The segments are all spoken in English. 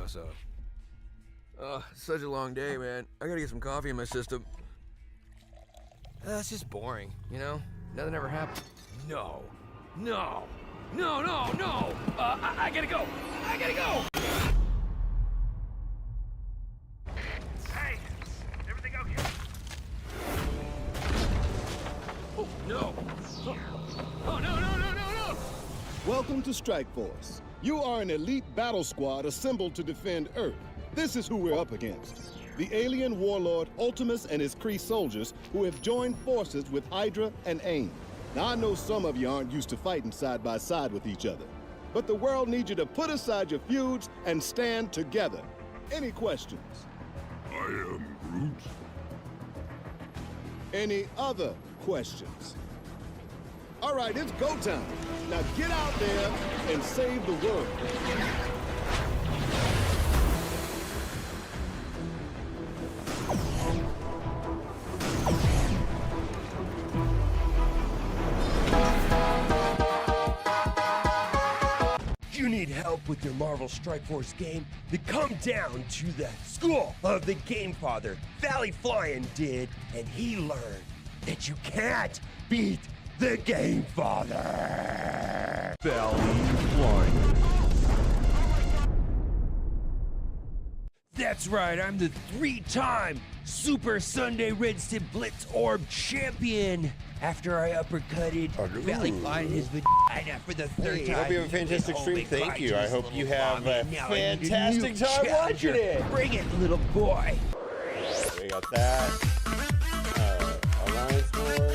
so. Such a long day, man. I gotta get some coffee in my system. It's just boring, you know? Nothing ever happened. No. I gotta go. Hey, everything okay? Oh, no. Oh, no. Welcome to Strike Force. You are an elite battle squad assembled to defend Earth. This is who we're up against. The alien warlord Ultimus and his Kree soldiers who have joined forces with Hydra and AIM. Now, I know some of you aren't used to fighting side by side with each other, but the world needs you to put aside your feuds and stand together. Any questions? I am Groot. Any other questions? All right, it's go time. Now get out there and save the world. You need help with your Marvel Strike Force game? Then come down to the school of the Game Father. Valley Flyin' did, and he learned that you can't beat the Game Father. Valley Flyin'. That's right, I'm the 3-time Super Sunday Red Stip Blitz Orb champion. After I uppercutted Valley Flyin' his vagina for the third time. Hope you have a fantastic stream. Thank you. I hope you have a fantastic time watching it. Bring it, little boy. We got that. Alliance Wars.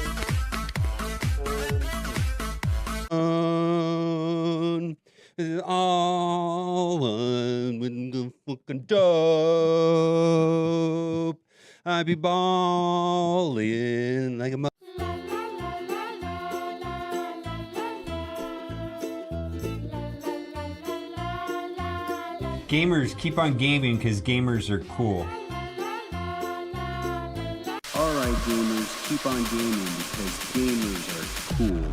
All with the fucking dope. I be ballin' like a Gamers, keep on gaming because gamers are cool. Alright gamers, keep on gaming because gamers are cool.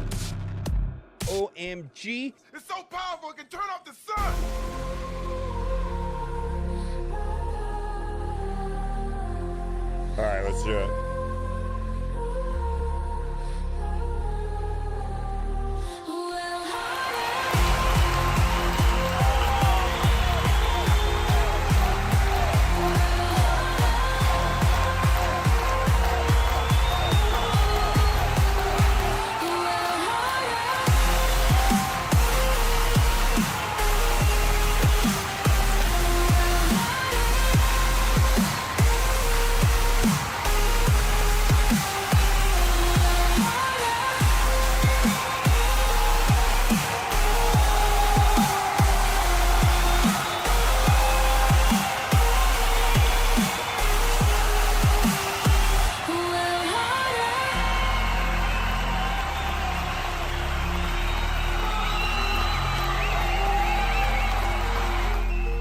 OMG. It's so powerful it can turn off the sun! Alright, let's do it.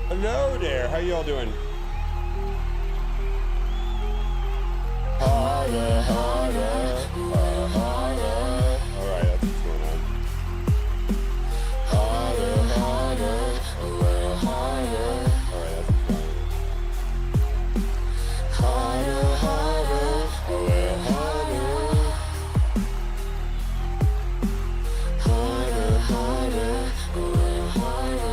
Hello there, how y'all doing? Harder, harder, harder. Alright, that's what's going on. Harder, harder, a little harder. Alright, that's what's going on. Harder, harder, a little harder. Harder, harder, a little harder.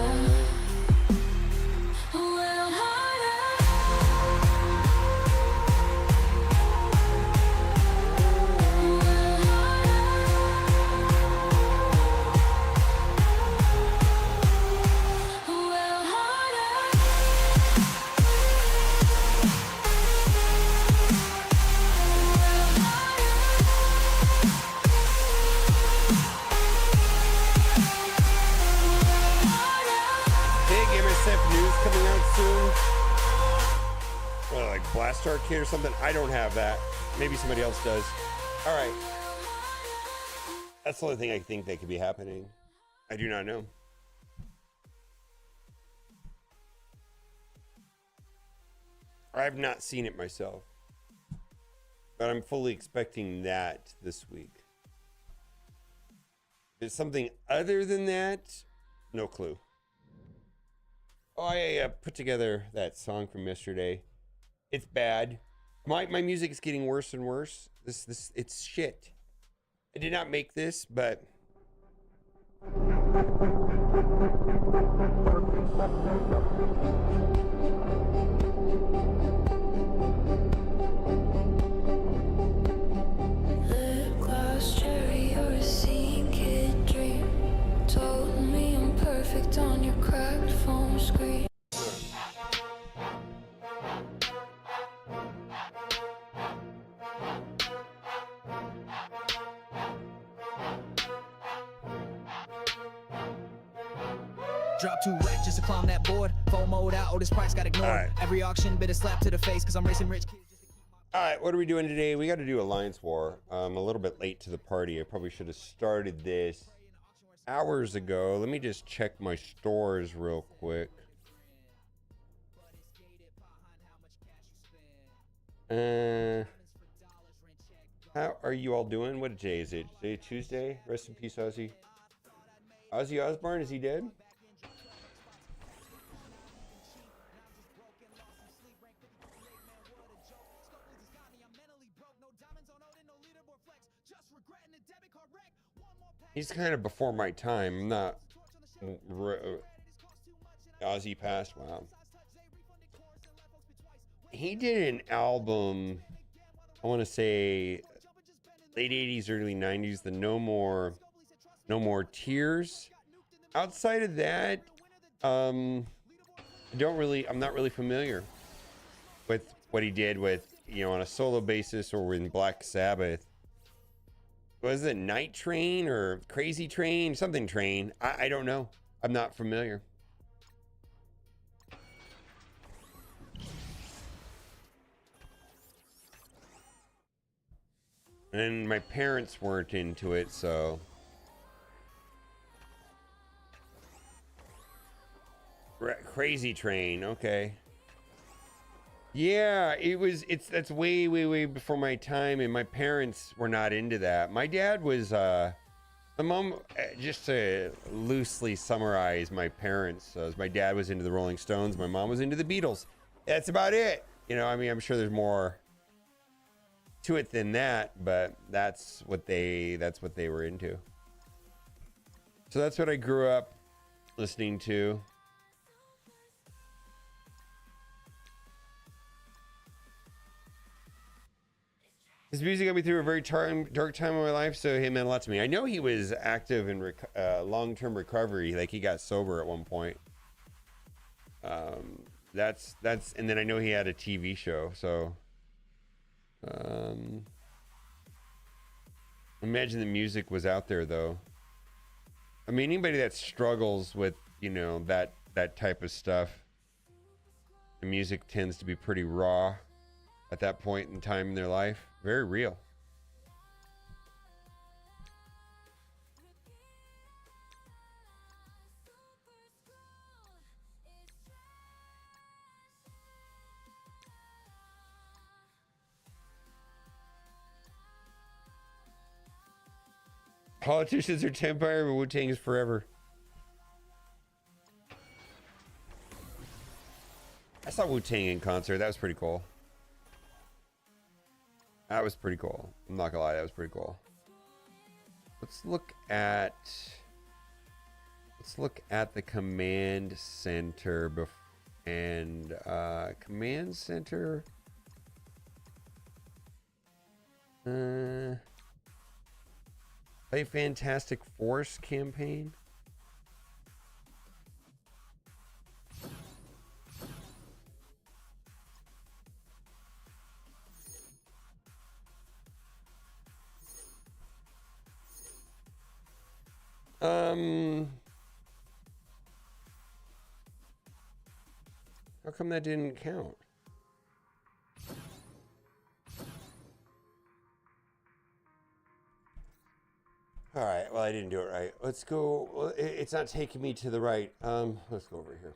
MSF news coming out soon. Well, like Blast Arcade or something. I don't have that. Maybe somebody else does. All right. That's the only thing I think that could be happening. I do not know. I've not seen it myself. But I'm fully expecting that this week. If it's something other than that, no clue. Oh, I put together that song from yesterday. It's bad. My music is getting worse and worse. It's shit. I did not make this, but Lip gloss cherry, you're a scene kid dream. Told me I'm perfect on your cracked phone screen. Drop 2 racks just to climb that board. Full mode out, oh, this price got ignored. Alright. Every auction bit a slap to the face, cause I'm racing rich kids. all right, what are we doing today? We got to do Alliance War. I'm a little bit late to the party. I probably should have started this hours ago. Let me just check my stores real quick. How are you all doing? What day is it? Today Tuesday? Rest in peace, Ozzy. Ozzy Osbourne, is he dead? He's kind of before my time. I'm not. Ozzy passed. Wow. He did an album, I want to say late 80s, early 90s, the No More Tears. Outside of that, I'm not really familiar with what he did with, on a solo basis or in Black Sabbath. Was it Night Train or Crazy Train? Something Train. I don't know. I'm not familiar. And my parents weren't into it, so. Crazy Train, okay. Yeah, that's way before my time, and my parents were not into that. My dad was, my mom, just to loosely summarize my parents, my dad was into the Rolling Stones, my mom was into the Beatles. That's about it. I'm sure there's more to it than that, but that's what they were into. So that's what I grew up listening to. His music got me through a very dark time of my life, so it meant a lot to me. I know he was active in long-term recovery, like he got sober at one point. That's, and then I know he had a TV show, so. Imagine the music was out there, though. I mean, anybody that struggles with, that type of stuff, the music tends to be pretty raw at that point in time in their life. Very real. Politicians are temporary, but Wu-Tang is forever. I saw Wu-Tang in concert. That was pretty cool. That was pretty cool. I'm not gonna lie, that was pretty cool. Let's look at the command center command center. Play Fantastic Force campaign. How come that didn't count? All right, well, I didn't do it right. Let's go. Well, it's not taking me to the right. Let's go over here.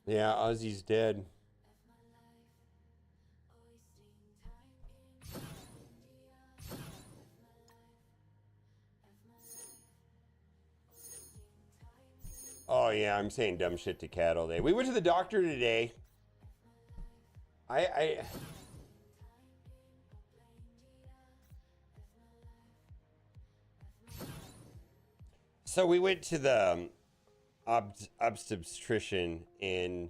Yeah, Ozzy's dead. Oh yeah, I'm saying dumb shit to Cat all day. We went to the doctor today. So we went to the obstetrician and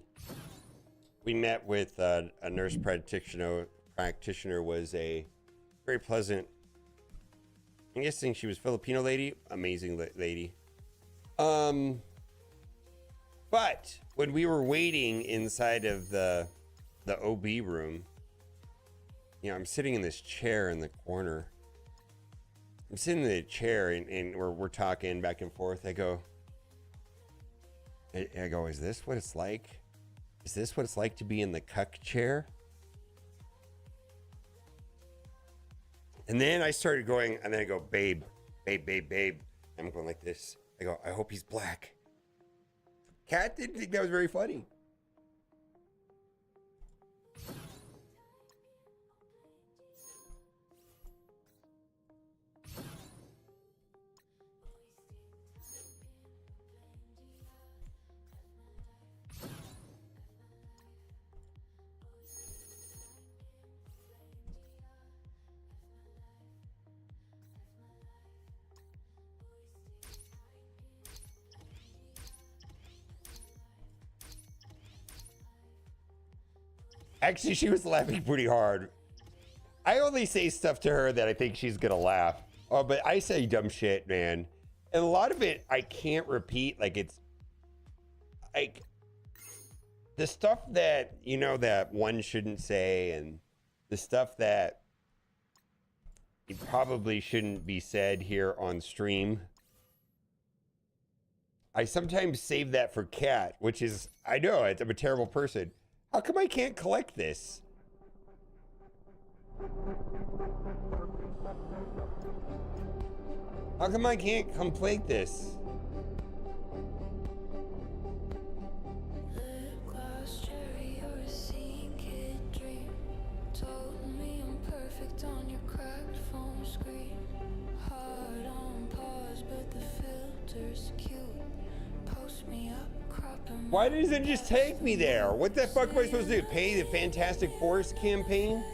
we met with a nurse practitioner. Practitioner was a very pleasant. I'm guessing she was Filipino lady. Amazing lady. But when we were waiting inside of the OB room, you know, I'm sitting in this chair in the corner. I'm sitting in the chair and we're talking back and forth. I go, is this what it's like? Is this what it's like to be in the cuck chair? And then I started going, and then I go, babe. I'm going like this. I go, I hope he's black. Kat didn't think that was very funny. Actually, she was laughing pretty hard. I only say stuff to her that I think she's gonna laugh. Oh, but I say dumb shit, man. And a lot of it I can't repeat. Like, it's like the stuff that, you know, that one shouldn't say, and the stuff that it probably shouldn't be said here on stream. I sometimes save that for Kat, which is, I know, I'm a terrible person. How come I can't collect this? How come I can't complete this? Why does it just take me there? What the fuck am I supposed to do? Pay the Fantastic Force campaign?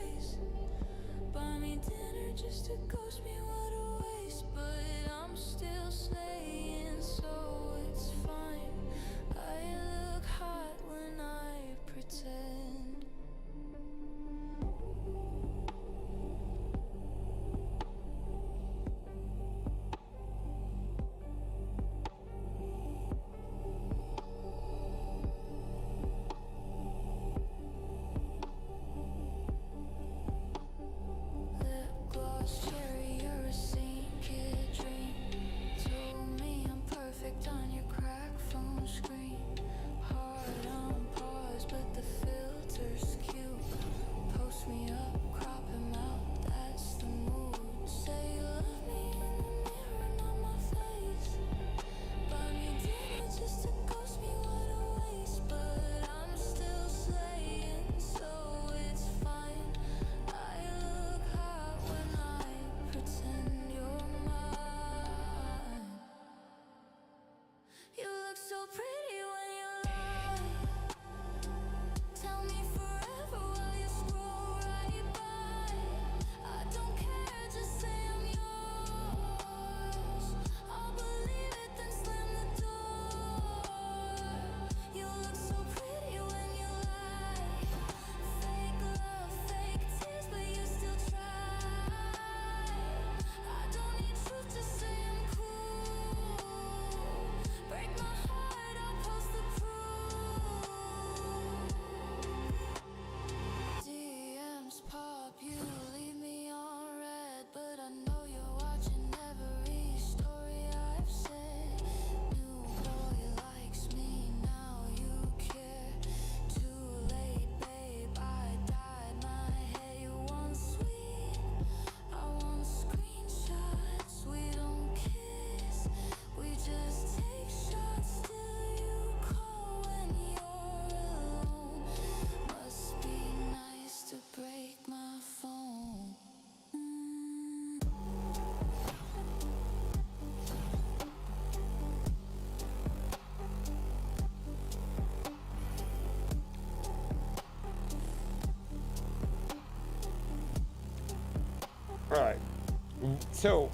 So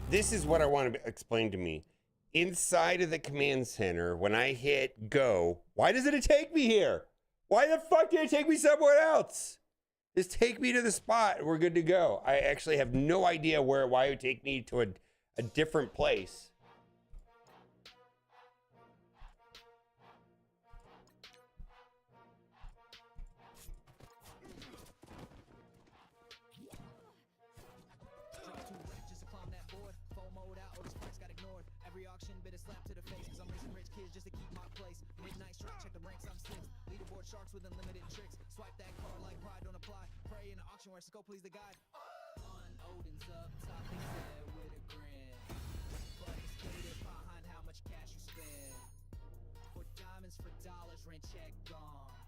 this is what I want to explain to me. Inside of the command center, when I hit go, why doesn't it take me here? Why the fuck did it take me somewhere else? Just take me to the spot. We're good to go. I actually have no idea why it would take me to a different place. Sharks with unlimited tricks. Swipe that card like pride don't apply. Pray in the auction where scope please the guide. Odin's up top, they said with a grin. But it's catered behind how much cash you spend. For diamonds, for dollars, rent check gone.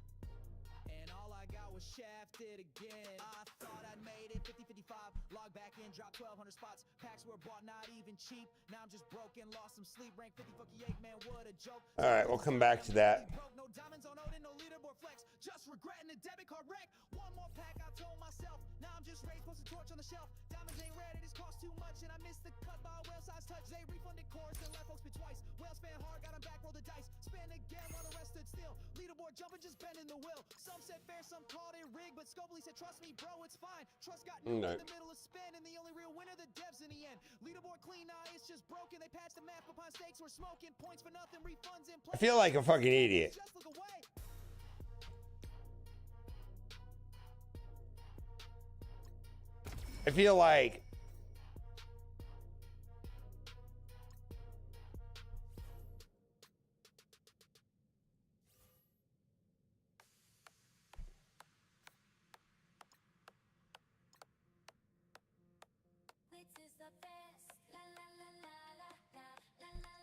And all I got was shafted again. I thought I'd made it 50-55. Log back in, drop 1,200 spots. Packs were bought, not even cheap. Now I'm just broken, lost some sleep. Rank 50, fuck 8, man, what a joke. All right, we'll come back to that. No diamonds on Odin, no leaderboard flex. Just regretting the debit card wreck. One more pack, I told myself. Now I'm just raised, post a torch on the shelf. Diamonds ain't red, it just cost too much. And I missed the cut by a whale size touch. They refunded course and left folks spit twice. Whales fan hard, got him back, roll the dice. Spin again while the rest stood still. Leaderboard jumping, just bending the wheel. Some said fair, some called it rigged. But Scopely said, trust me, bro, it's fine. Trust got new in the middle of spin. And the only real winner, the devs in the end. Leaderboard clean, nah, it's just broken. They patched the map upon stakes, we're smoking. Points for nothing, refunds in place. I feel like a fucking idiot. Just look away. I feel like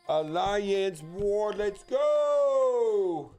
Alliance War, let's go!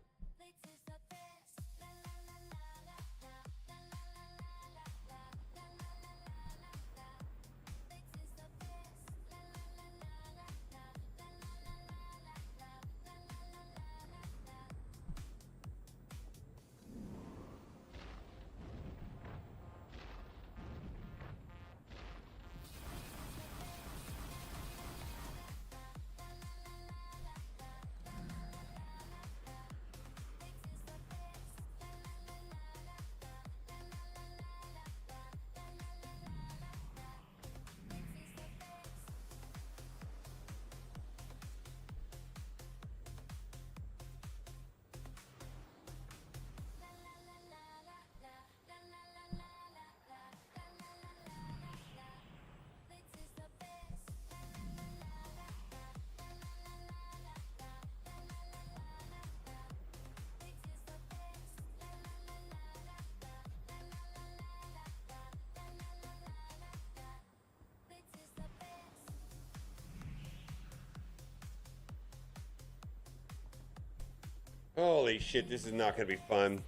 Holy shit, this is not gonna be fun.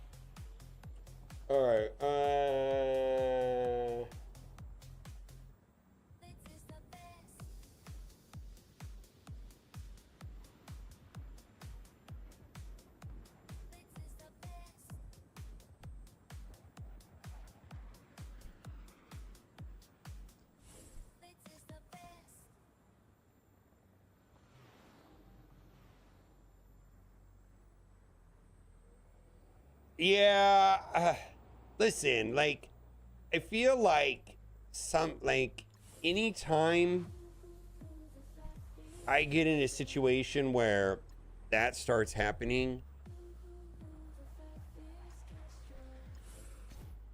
Alright, yeah, listen, like, I feel like anytime I get in a situation where that starts happening,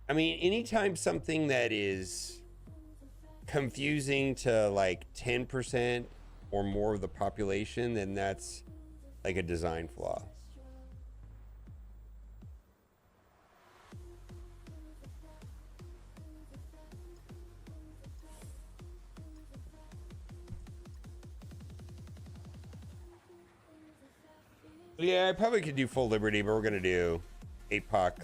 I mean, anytime something that is confusing to like 10% or more of the population, then that's like a design flaw. Yeah, I probably could do full liberty, but we're gonna do APOC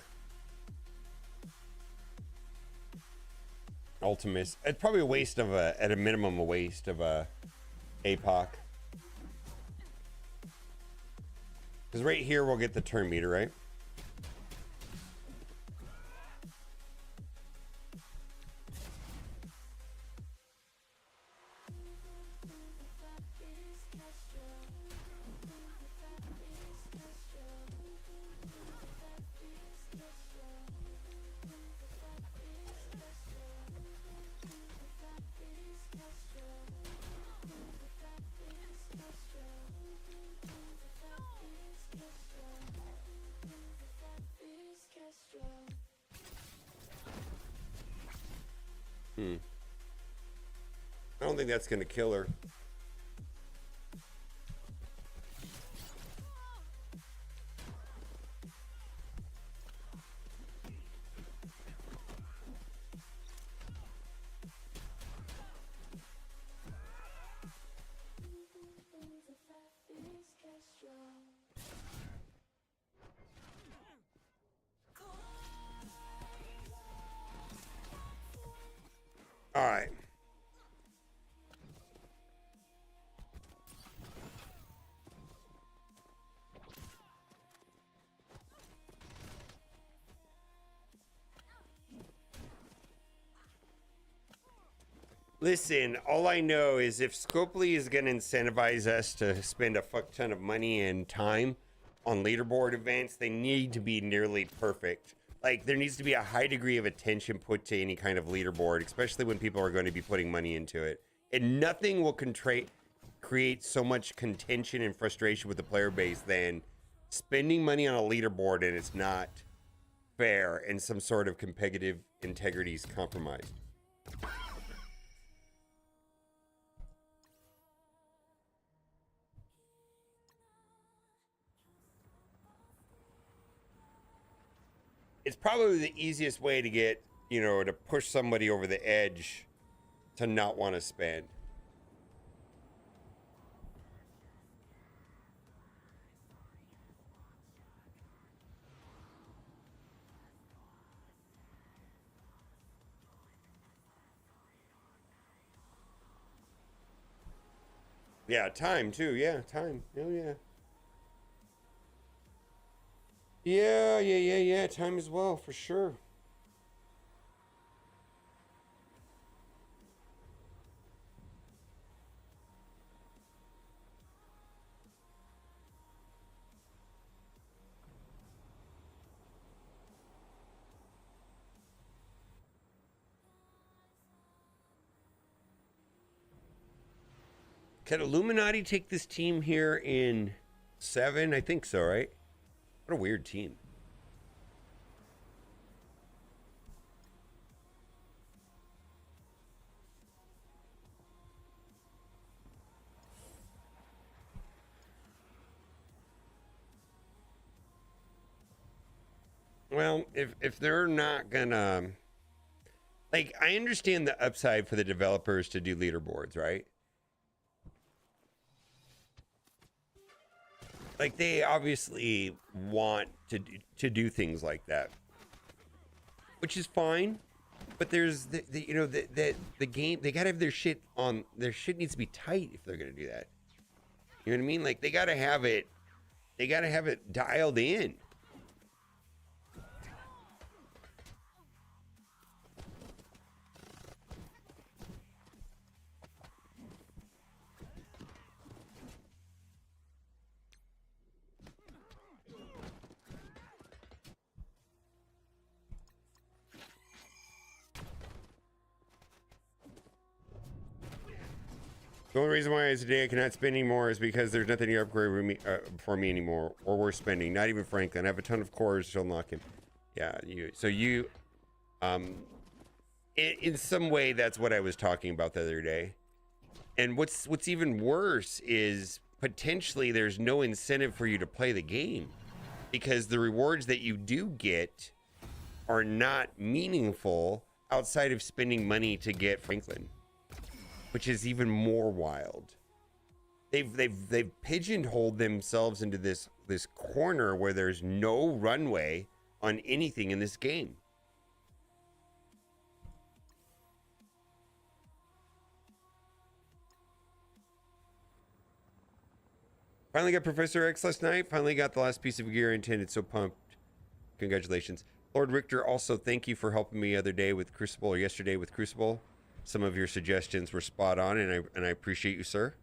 Ultimus. It's probably a waste of at a minimum, a waste of APOC. Because right here we'll get the turn meter, right? don't think that's gonna kill her. All right. Listen, all I know is if Scopely is going to incentivize us to spend a fuck ton of money and time on leaderboard events, they need to be nearly perfect. Like, there needs to be a high degree of attention put to any kind of leaderboard, especially when people are going to be putting money into it. And nothing will create so much contention and frustration with the player base than spending money on a leaderboard and it's not fair and some sort of competitive integrity is compromised. It's probably the easiest way to get, you know, to push somebody over the edge to not want to spend. Yeah, time too. Yeah, time. Oh, yeah. Yeah. Time as well, for sure. Can Illuminati take this team here in 7? I think so, right? What a weird team. Well, if they're not gonna, like, I understand the upside for the developers to do leaderboards, right? Like, they obviously want to do things like that, which is fine. But there's the game, they gotta have their shit needs to be tight if they're gonna do that. You know what I mean? Like, they gotta have it dialed in. The only reason why today I cannot spend anymore is because there's nothing to upgrade for me anymore, or worth spending. Not even Franklin. I have a ton of cores to unlock him. Yeah, in some way, that's what I was talking about the other day. And what's even worse is potentially there's no incentive for you to play the game because the rewards that you do get are not meaningful outside of spending money to get Franklin, which is even more wild. They've pigeonholed themselves into this corner where there's no runway on anything in this game. Finally got Professor X last night. Finally got the last piece of gear intended. So pumped. Congratulations. Lord Richter, also thank you for helping me yesterday with Crucible. Some of your suggestions were spot on, and I appreciate you, sir.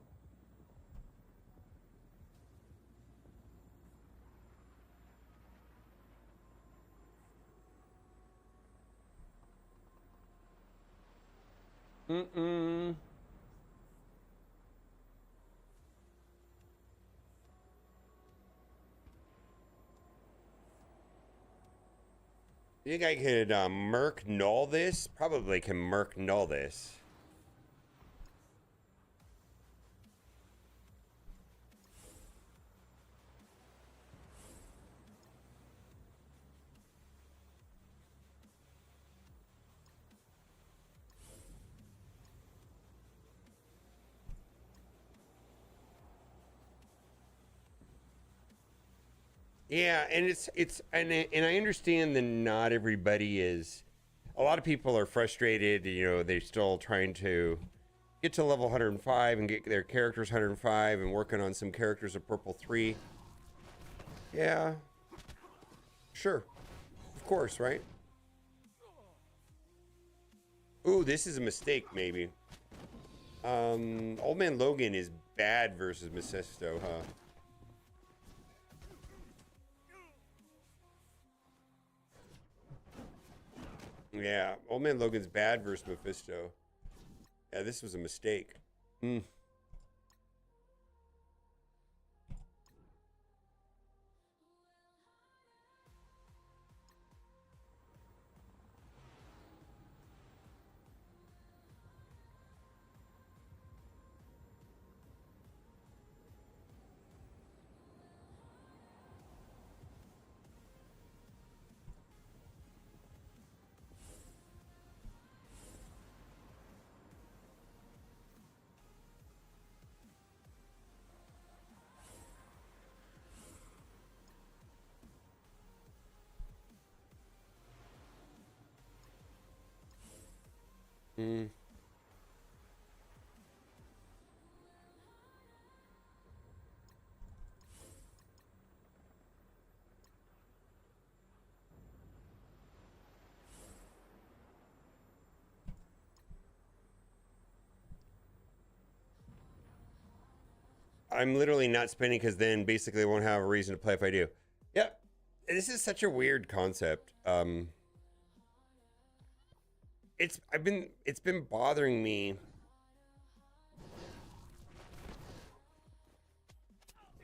You think I could Merc null this? Probably can Merc null this. Yeah, and and I understand that not everybody is. A lot of people are frustrated. You know, they're still trying to get to level 105 and get their characters 105 and working on some characters of Purple 3. Yeah, sure, of course, right? Ooh, this is a mistake, maybe. Old Man Logan is bad versus Mephisto, huh? Yeah, Old Man Logan's bad versus Mephisto. Yeah, this was a mistake. Hmm. Hmm. I'm literally not spinning because then basically I won't have a reason to play if I do. Yep. This is such a weird concept. It's been bothering me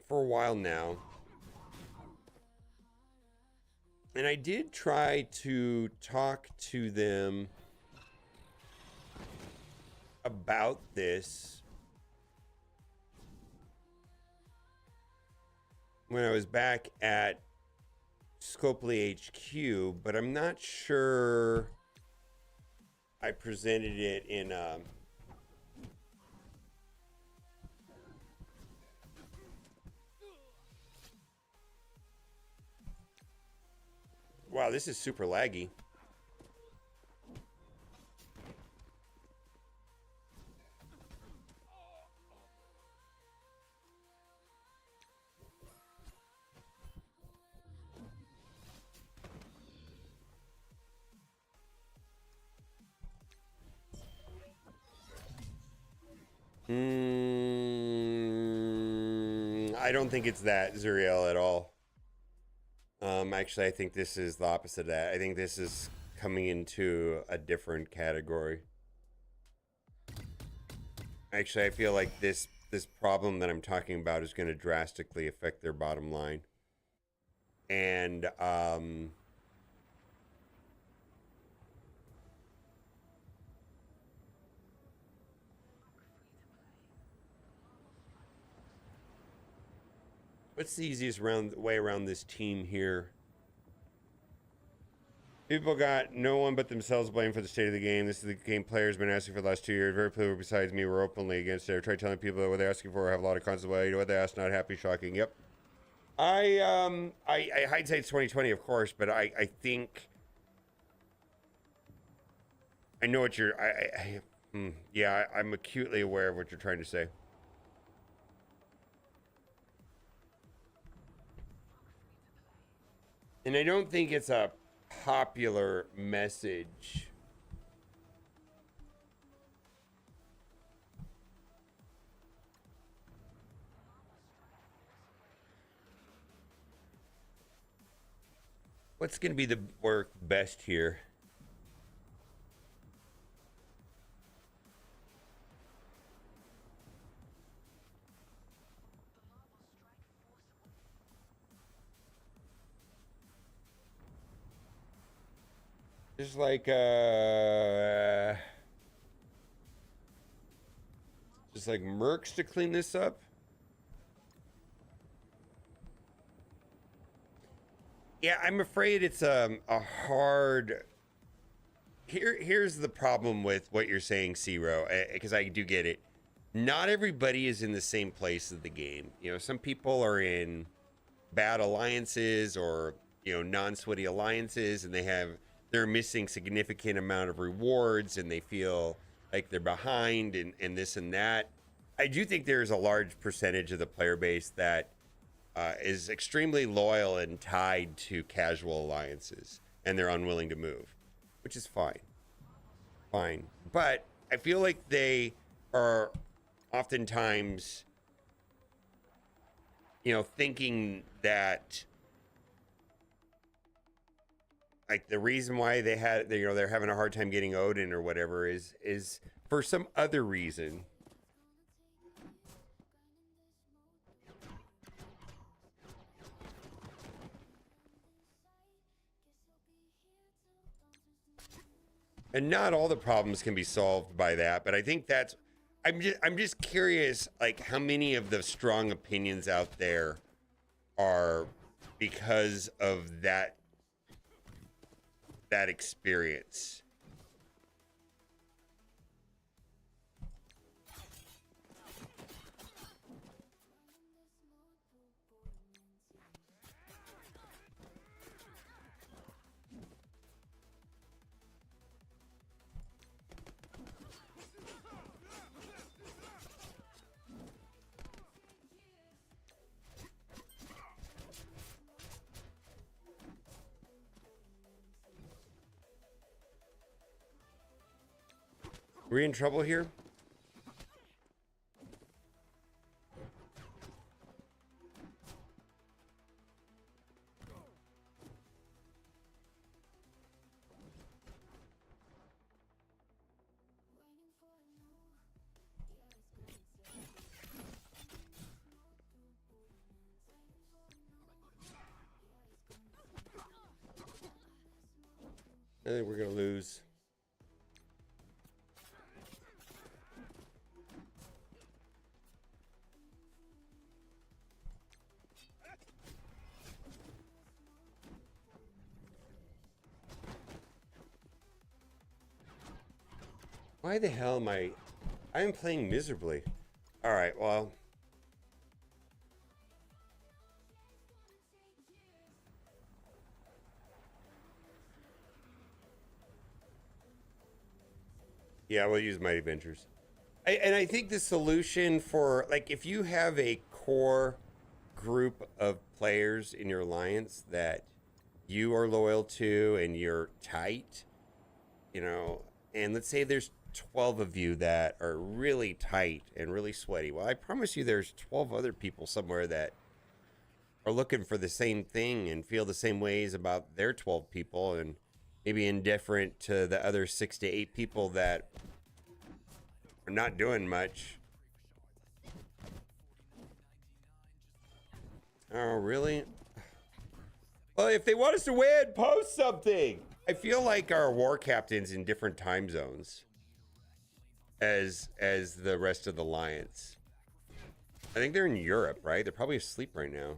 for a while now. And I did try to talk to them about this when I was back at Scopely HQ, but I'm not sure I presented it in wow, this is super laggy. I don't think it's that, Zuriel, at all. Actually, I think this is the opposite of that. I think this is coming into a different category. Actually, I feel like this problem that I'm talking about is going to drastically affect their bottom line. And what's the easiest way around this team here? People got no one but themselves to blame for the state of the game. This is the game players been asking for the last 2 years. Very few besides me were openly against it. I tried telling people that what they're asking for have a lot of consequences. What they ask, not happy, shocking. Yep. I hindsight's 2020, of course, but I think I know what you're. Yeah, I'm acutely aware of what you're trying to say. And I don't think it's a popular message. What's going to be the work best here? Just like Mercs to clean this up. Yeah, I'm afraid it's a hard. Here's the problem with what you're saying, Zero, because I do get it. Not everybody is in the same place of the game. You know, some people are in bad alliances or, you know, non-sweaty alliances, and they're missing significant amount of rewards, and they feel like they're behind and this and that. I do think there's a large percentage of the player base that is extremely loyal and tied to casual alliances, and they're unwilling to move, which is fine. But I feel like they are oftentimes, you know, thinking that like the reason why they're having a hard time getting Odin or whatever is for some other reason. And not all the problems can be solved by that, but I think that's I'm just curious, like, how many of the strong opinions out there are because of that experience. Are we in trouble here? I think we're gonna lose. Why the hell am I am playing miserably. All right, well. Yeah, we'll use Mighty Ventures. And I think the solution for, like, if you have a core group of players in your alliance that you are loyal to and you're tight, you know, and let's say there's 12 of you that are really tight and really sweaty. Well, I promise you there's 12 other people somewhere that are looking for the same thing and feel the same ways about their 12 people and maybe indifferent to the other 6 to 8 people that are not doing much. Oh, really? Well, if they want us to win, post something. I feel like our war captain's in different time zones as the rest of the alliance. I think they're in Europe, right? They're probably asleep right now.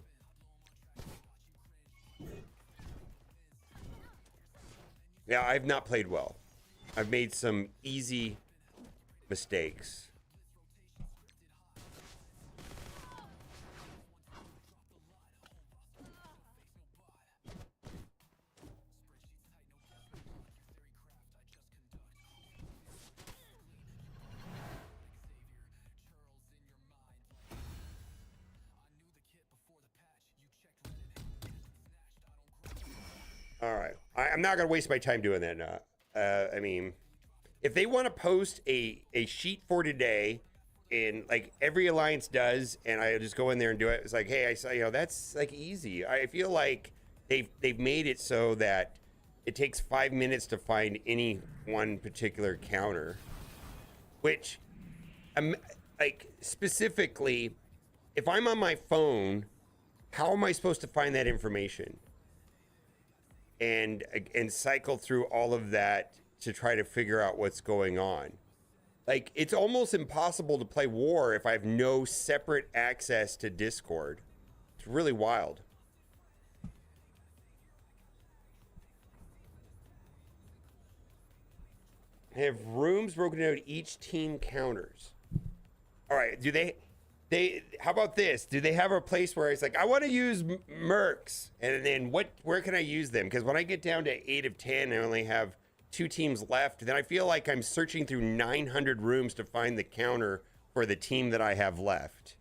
Yeah, I've not played well. I've made some easy mistakes. All right, I'm not gonna waste my time doing that now. I mean, if they want to post a sheet for today, and like every alliance does, and I just go in there and do it, it's like, hey, I saw, you know, that's like easy. I feel like they've made it so that it takes 5 minutes to find any one particular counter, which I'm like, specifically, if I'm on my phone, how am I supposed to find that information? And cycle through all of that to try to figure out what's going on. Like, it's almost impossible to play war if I have no separate access to Discord. It's really wild. Have rooms broken out each team counters. All right, do they How about this? Do they have a place where it's like, I want to use mercs, and then where can I use them? Because when I get down to 8 of 10, I only have 2 teams left. Then I feel like I'm searching through 900 rooms to find the counter for the team that I have left.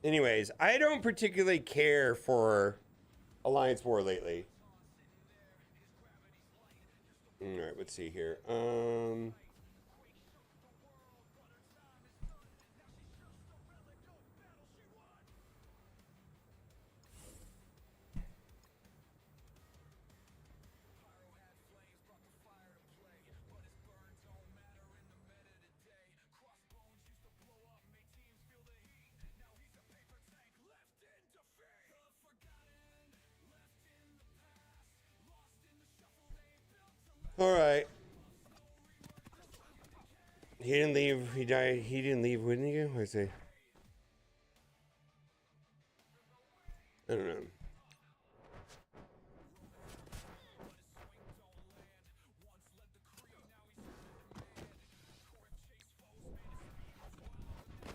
Anyways, I don't particularly care for Alliance War lately. All right, let's see here. All right. He didn't leave. He died. He didn't leave. When did he go? I say. I don't know.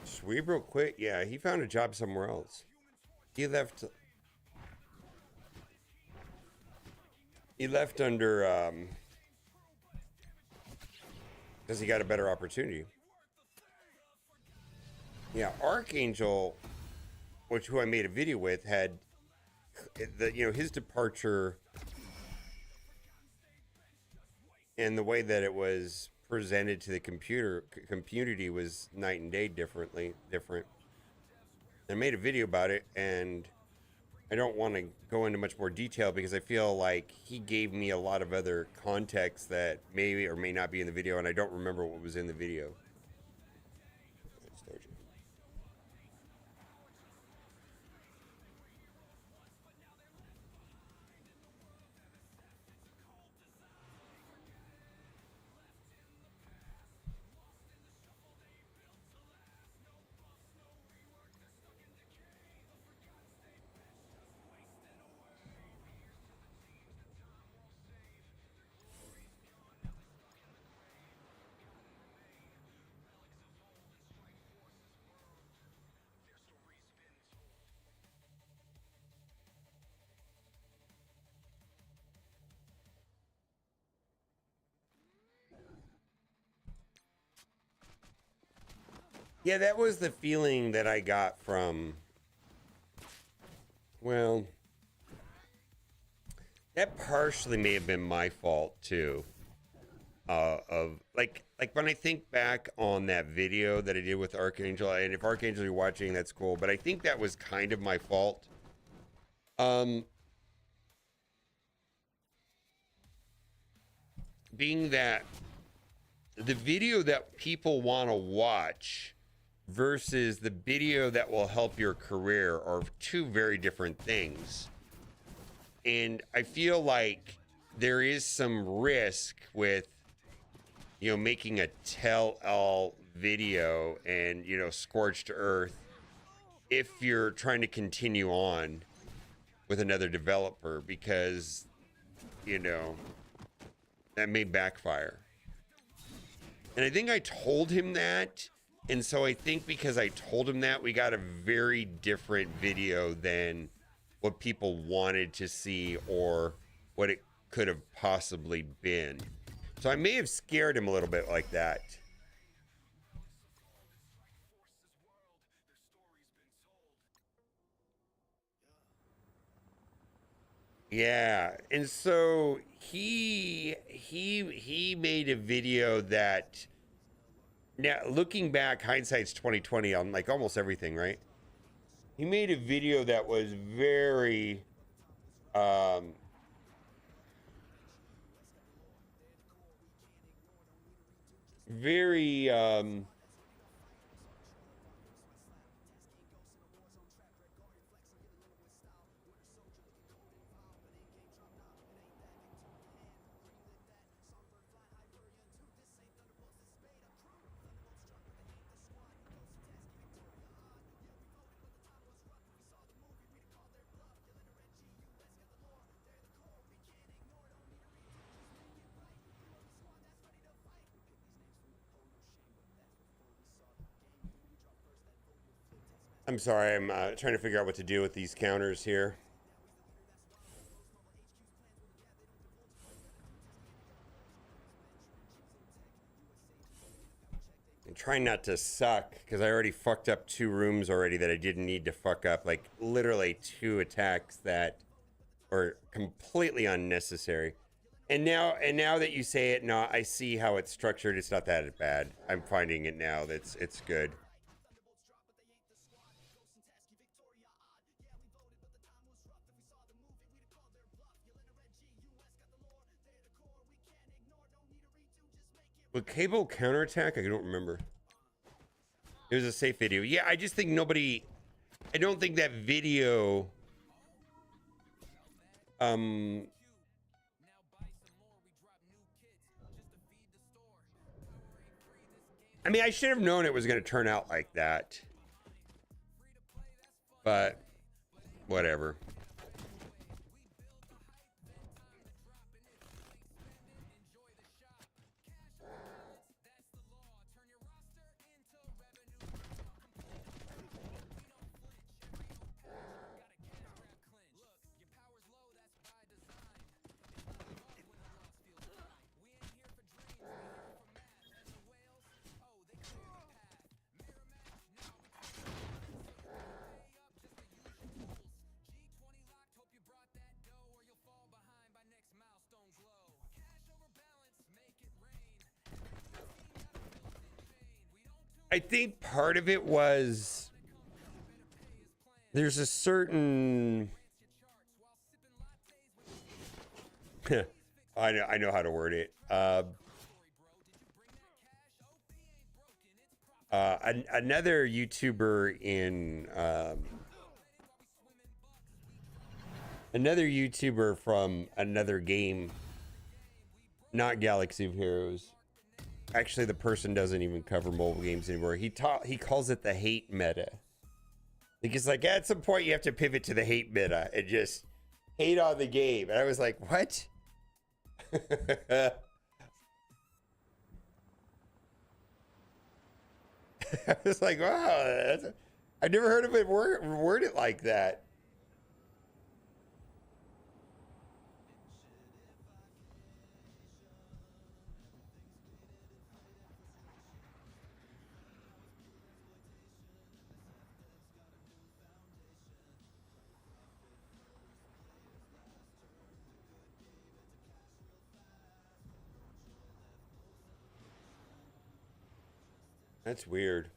Cerebro quit? Yeah, he found a job somewhere else. He left. He left under because he got a better opportunity. Yeah, Archangel, who I made a video with, had his departure and the way that it was presented to the community was night and day different. I made a video about it, and I don't want to go into much more detail because I feel like he gave me a lot of other context that may or may not be in the video, and I don't remember what was in the video. Yeah, that was the feeling that I got from, well, that partially may have been my fault too. Of like when I think back on that video that I did with Archangel, and if Archangel you're watching, that's cool, but I think that was kind of my fault. Being that the video that people want to watch versus the video that will help your career are 2 very different things. And I feel like there is some risk with, making a tell-all video and, scorched earth if you're trying to continue on with another developer, because, that may backfire. And I think I told him that. And so I think because I told him that, we got a very different video than what people wanted to see or what it could have possibly been. So I may have scared him a little bit like that. Yeah, and so he made a video that, now looking back, hindsight's 2020 on like almost everything, right? He made a video that was very I'm sorry, I'm trying to figure out what to do with these counters here. I'm trying not to suck, because I already fucked up 2 rooms already that I didn't need to fuck up. Like, literally 2 attacks that are completely unnecessary. And now that you say it, no, I see how it's structured. It's not that bad. I'm finding it now. It's good. With cable counterattack, I don't remember. It was a safe video. Yeah, I just think nobody... I don't think that video... I mean, I should have known it was going to turn out like that. But, whatever. I think part of it was there's a certain I know how to word it. Another YouTuber in another YouTuber from another game, not Galaxy of Heroes. Actually, the person doesn't even cover mobile games anymore. He calls it the hate meta. Like, it's like, at some point you have to pivot to the hate meta and just hate on the game. And I was like, what? I was like, wow, I've never heard of it worded like that. That's weird.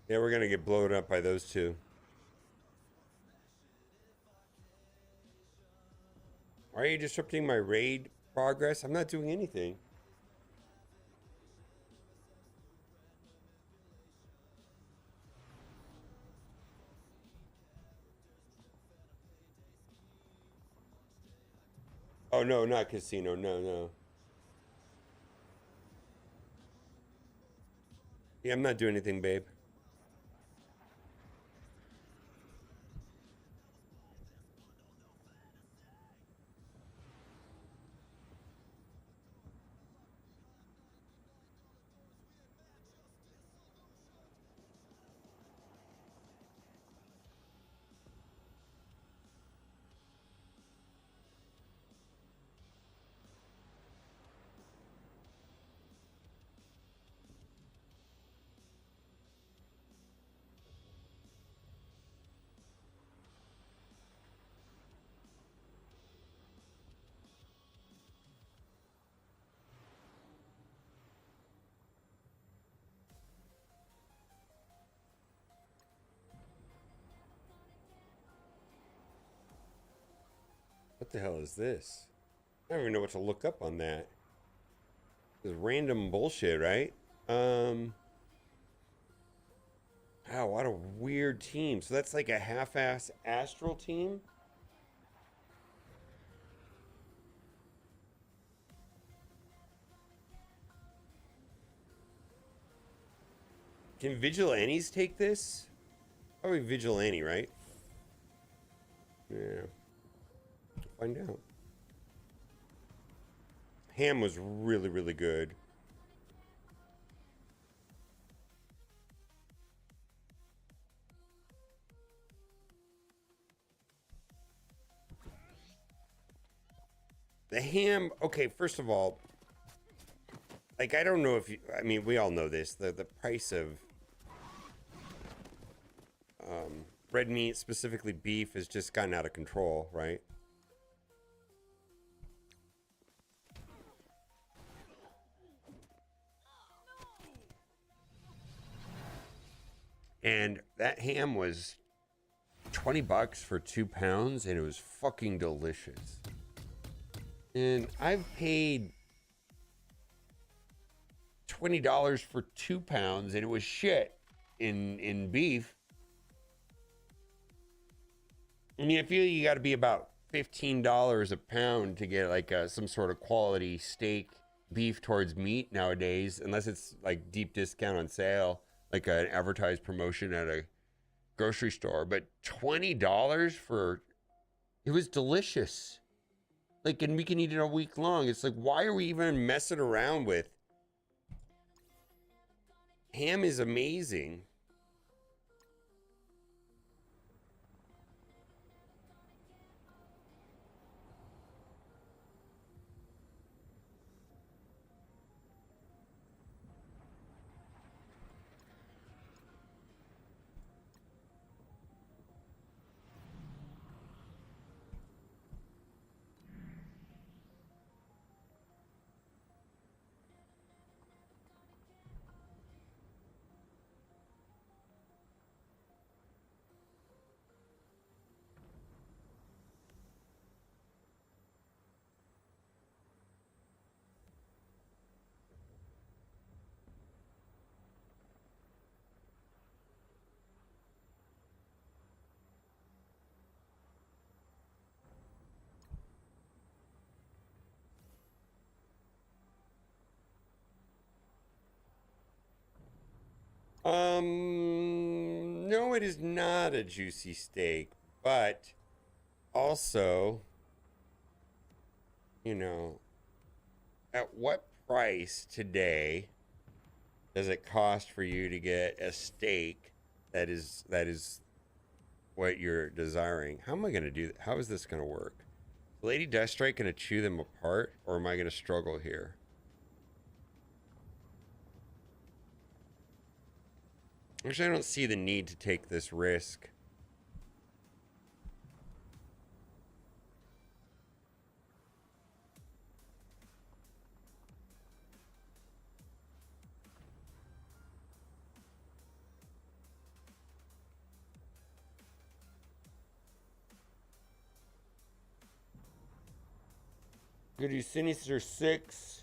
Yeah, we're gonna get blown up by those two. Why are you disrupting my raid progress? I'm not doing anything. Oh, no, not casino. No, no. Yeah, I'm not doing anything, babe. What the hell is this? I don't even know what to look up on that. This is random bullshit, right? Wow, what a weird team. So that's like a half-ass Astral team? Can vigilantes take this? Probably vigilante, right? Yeah. Find out. Ham was really, really good. The ham, okay, first of all, like, I don't know if you, I mean, we all know this, the price of red meat, specifically beef, has just gotten out of control, right? And that ham was 20 bucks for 2 pounds, and it was fucking delicious. And I've paid $20 for 2 pounds, and it was shit in beef. I mean, I feel you got to be about $15 a pound to get like some sort of quality steak beef towards meat nowadays, unless it's like deep discount on sale, like an advertised promotion at a grocery store. But $20 for, it was delicious. Like, and we can eat it a week long. It's like, why are we even messing around with? Ham is amazing. No, it is not a juicy steak, but also, you know, at what price today does it cost for you to get a steak that is what you're desiring? How am I going to do that? How is this going to work? Lady Deathstrike going to chew them apart, or am I going to struggle here? Actually, I don't see the need to take this risk. Go to Sinister 6.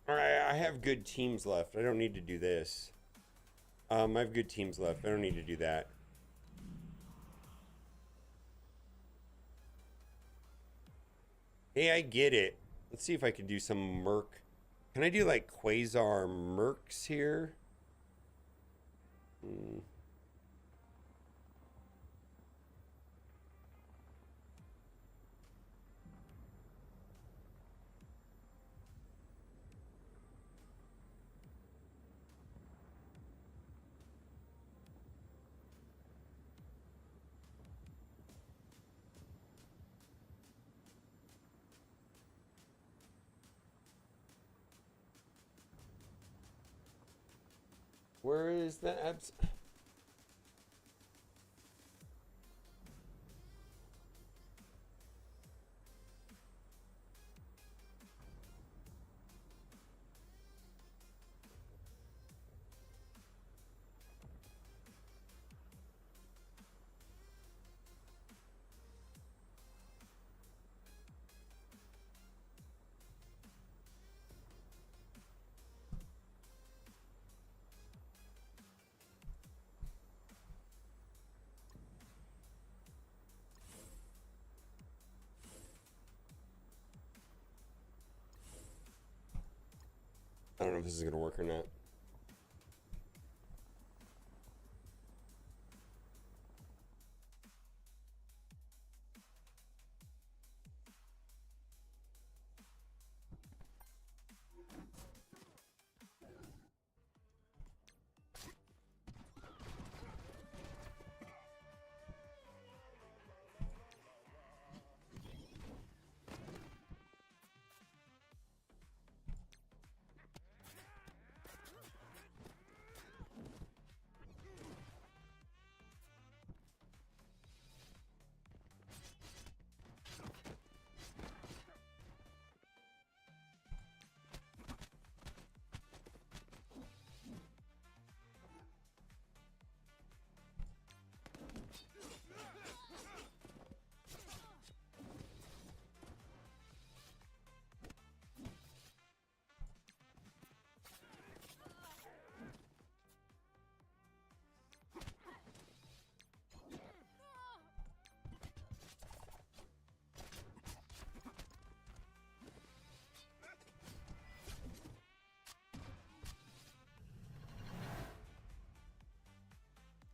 Alright, I have good teams left. I don't need to do this. I have good teams left. I don't need to do that. Hey, I get it. Let's see if I can do some Merc. Can I do like Quasar Mercs here? Where is the abs? I don't know if this is gonna work or not.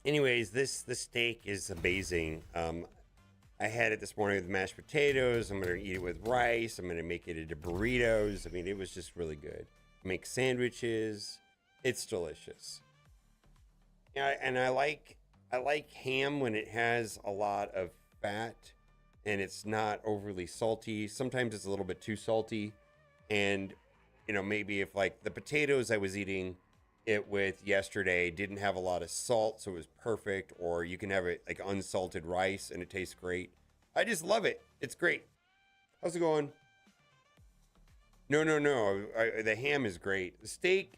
Anyways, this steak is amazing. I had it this morning with mashed potatoes. I'm gonna eat it with rice. I'm gonna make it into burritos. I mean, it was just really good. Make sandwiches. It's delicious. Yeah, and I like ham when it has a lot of fat and it's not overly salty. Sometimes it's a little bit too salty, and you know, maybe if like the potatoes I was eating it with yesterday didn't have a lot of salt, so it was perfect. Or you can have it like unsalted rice and it tastes great. I just love it. It's great. How's it going? No. The ham is great. The steak.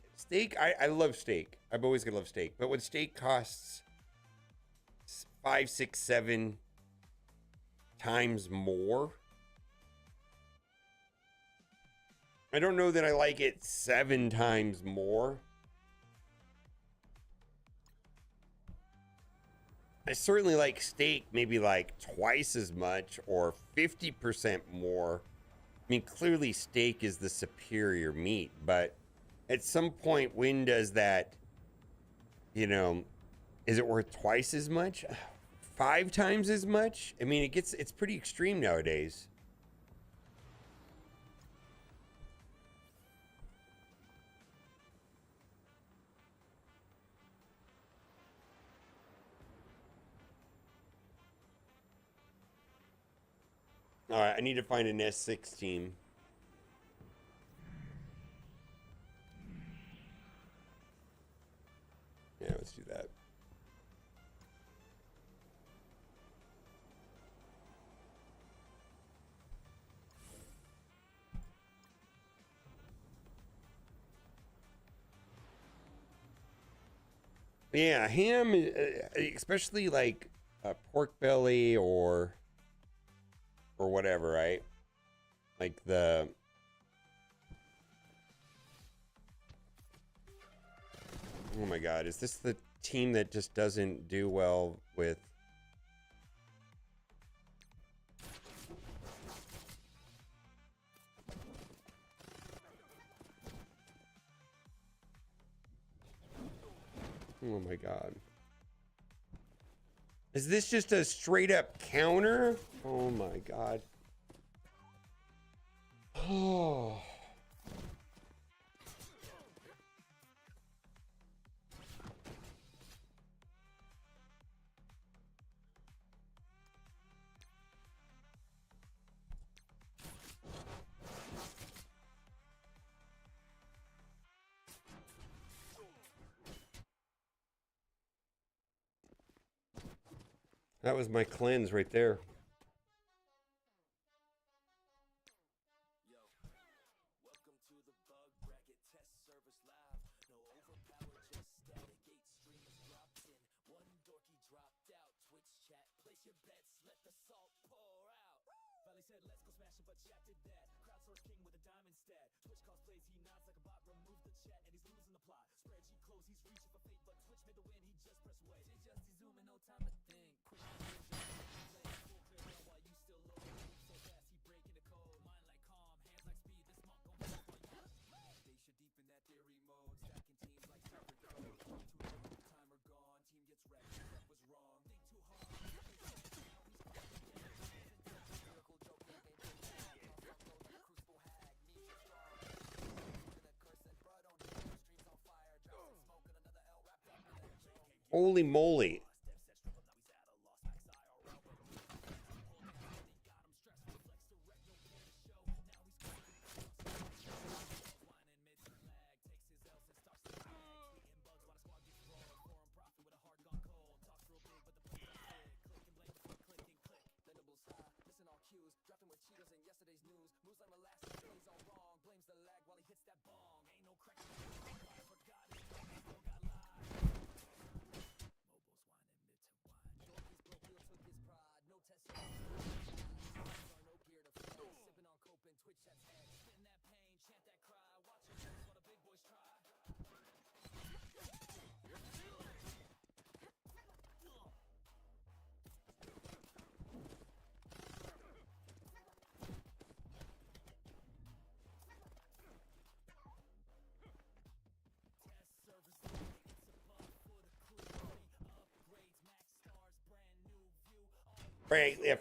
I love steak. I've always gonna love steak. But when steak costs 5, 6, 7 times more, I don't know that I like it 7 times more. I certainly like steak maybe like twice as much or 50% more. I mean, clearly steak is the superior meat, but at some point, when does that, you know, is it worth twice as much? 5 times as much? I mean, it's pretty extreme nowadays. All right, I need to find an S6 team. Yeah, let's do that. Yeah, ham, especially like pork belly or whatever, right? Like the oh my God, is this the team that just doesn't do well with? Oh my God. Is this just a straight up counter? Oh my God. Oh. That was my cleanse right there. Holy moly.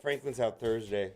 Franklin's out Thursday.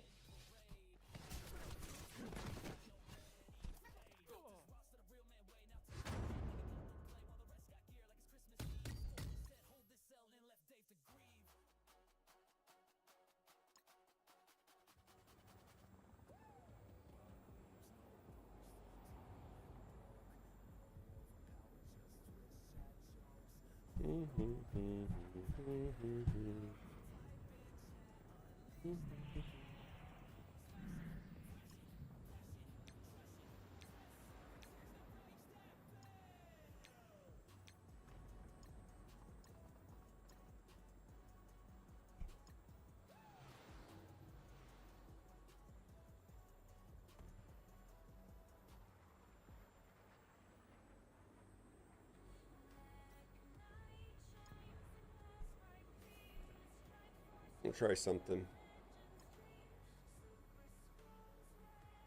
We'll try something.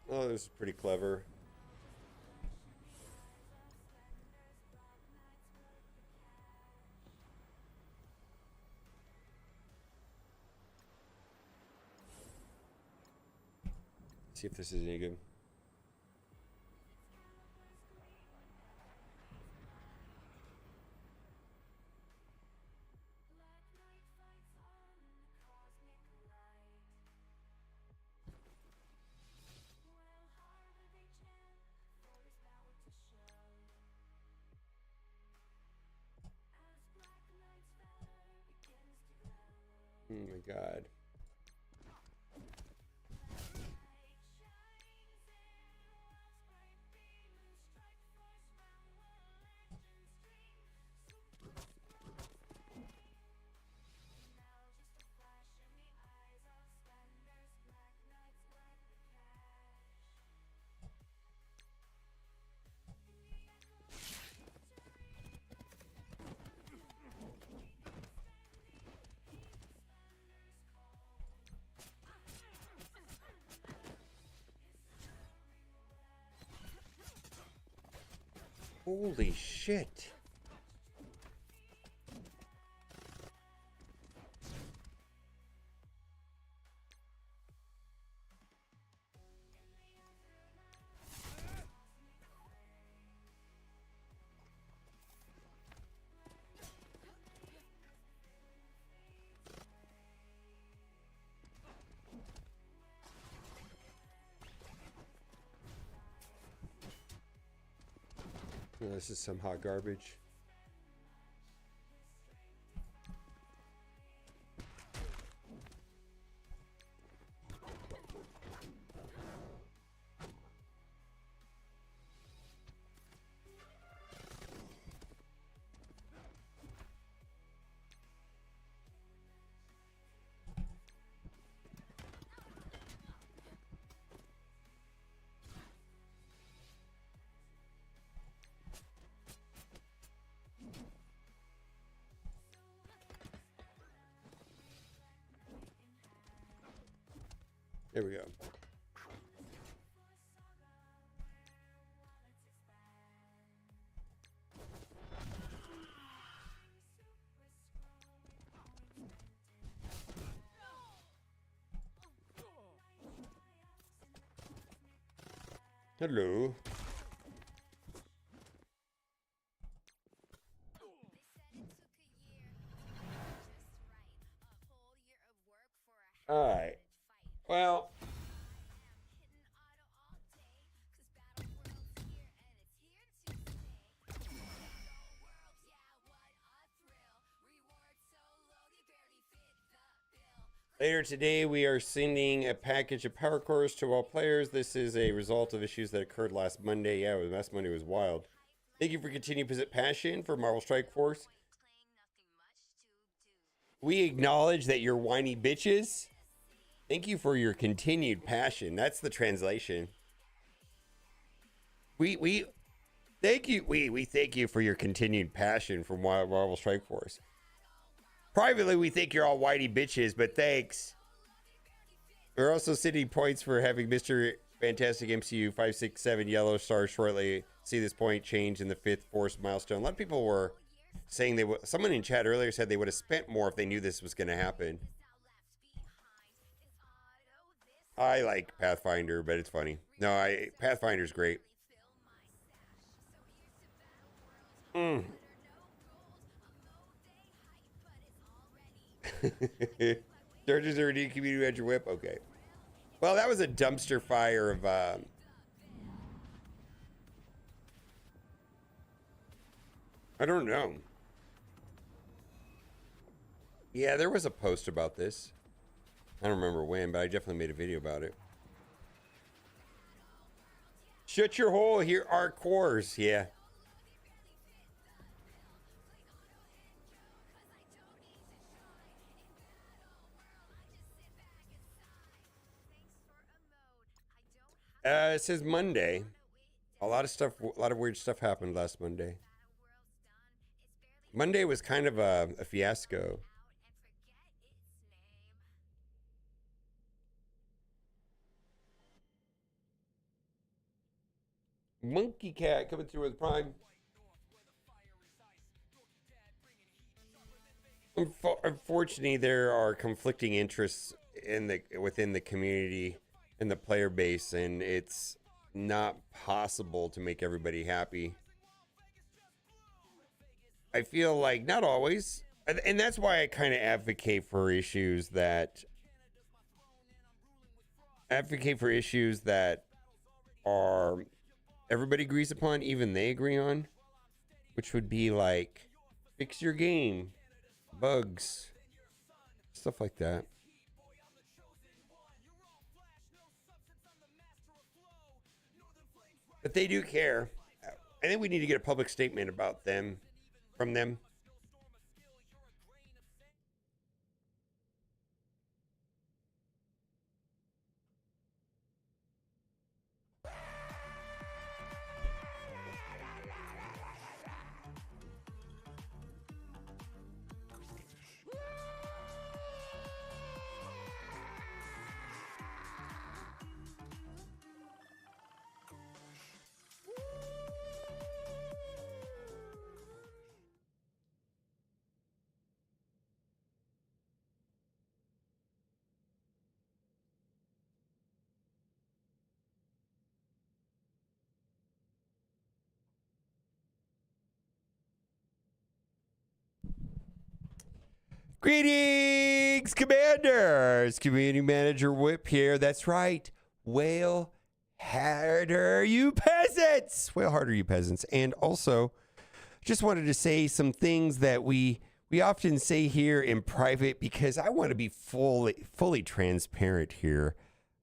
Oh, this is pretty clever. See if this is any good. Oh my god. Holy shit. Oh, this is some hot garbage. There we go. Hello. All right. Well, later today, we are sending a package of power cores to all players. This is a result of issues that occurred last Monday. Yeah, last Monday was wild. Thank you for continued passion for Marvel Strike Force. We acknowledge that you're whiny bitches. Thank you for your continued passion. That's the translation. We thank you. We thank you for your continued passion for Marvel Strike Force. Privately, we think you're all whitey bitches, but thanks. We're also sending points for having Mr. Fantastic MCU 567 yellow stars shortly. See this point change in the 5th Force milestone. A lot of people were saying someone in chat earlier said they would have spent more if they knew this was going to happen. I like Pathfinder, but it's funny. No, Pathfinder's great. Charges are redeemed community at your whip. Okay. Well, that was a dumpster fire of I don't know. Yeah, there was a post about this. I don't remember when, but I definitely made a video about it. Shut your hole, here are cores. Yeah. It says Monday. A lot of weird stuff happened last Monday. Monday was kind of a fiasco. Monkey Cat coming through with Prime. Unfortunately, there are conflicting interests within the community and the player base, and it's not possible to make everybody happy. I feel like not always, and that's why I kind of advocate for issues that are everybody agrees upon, even they agree on, which would be like fix your game, bugs, stuff like that. But they do care. I think we need to get a public statement about them, from them. Greetings, Commanders! Community Manager Whip here. That's right. Whale harder, you peasants! Whale harder, you peasants. And also, just wanted to say some things that we often say here in private because I want to be fully transparent here.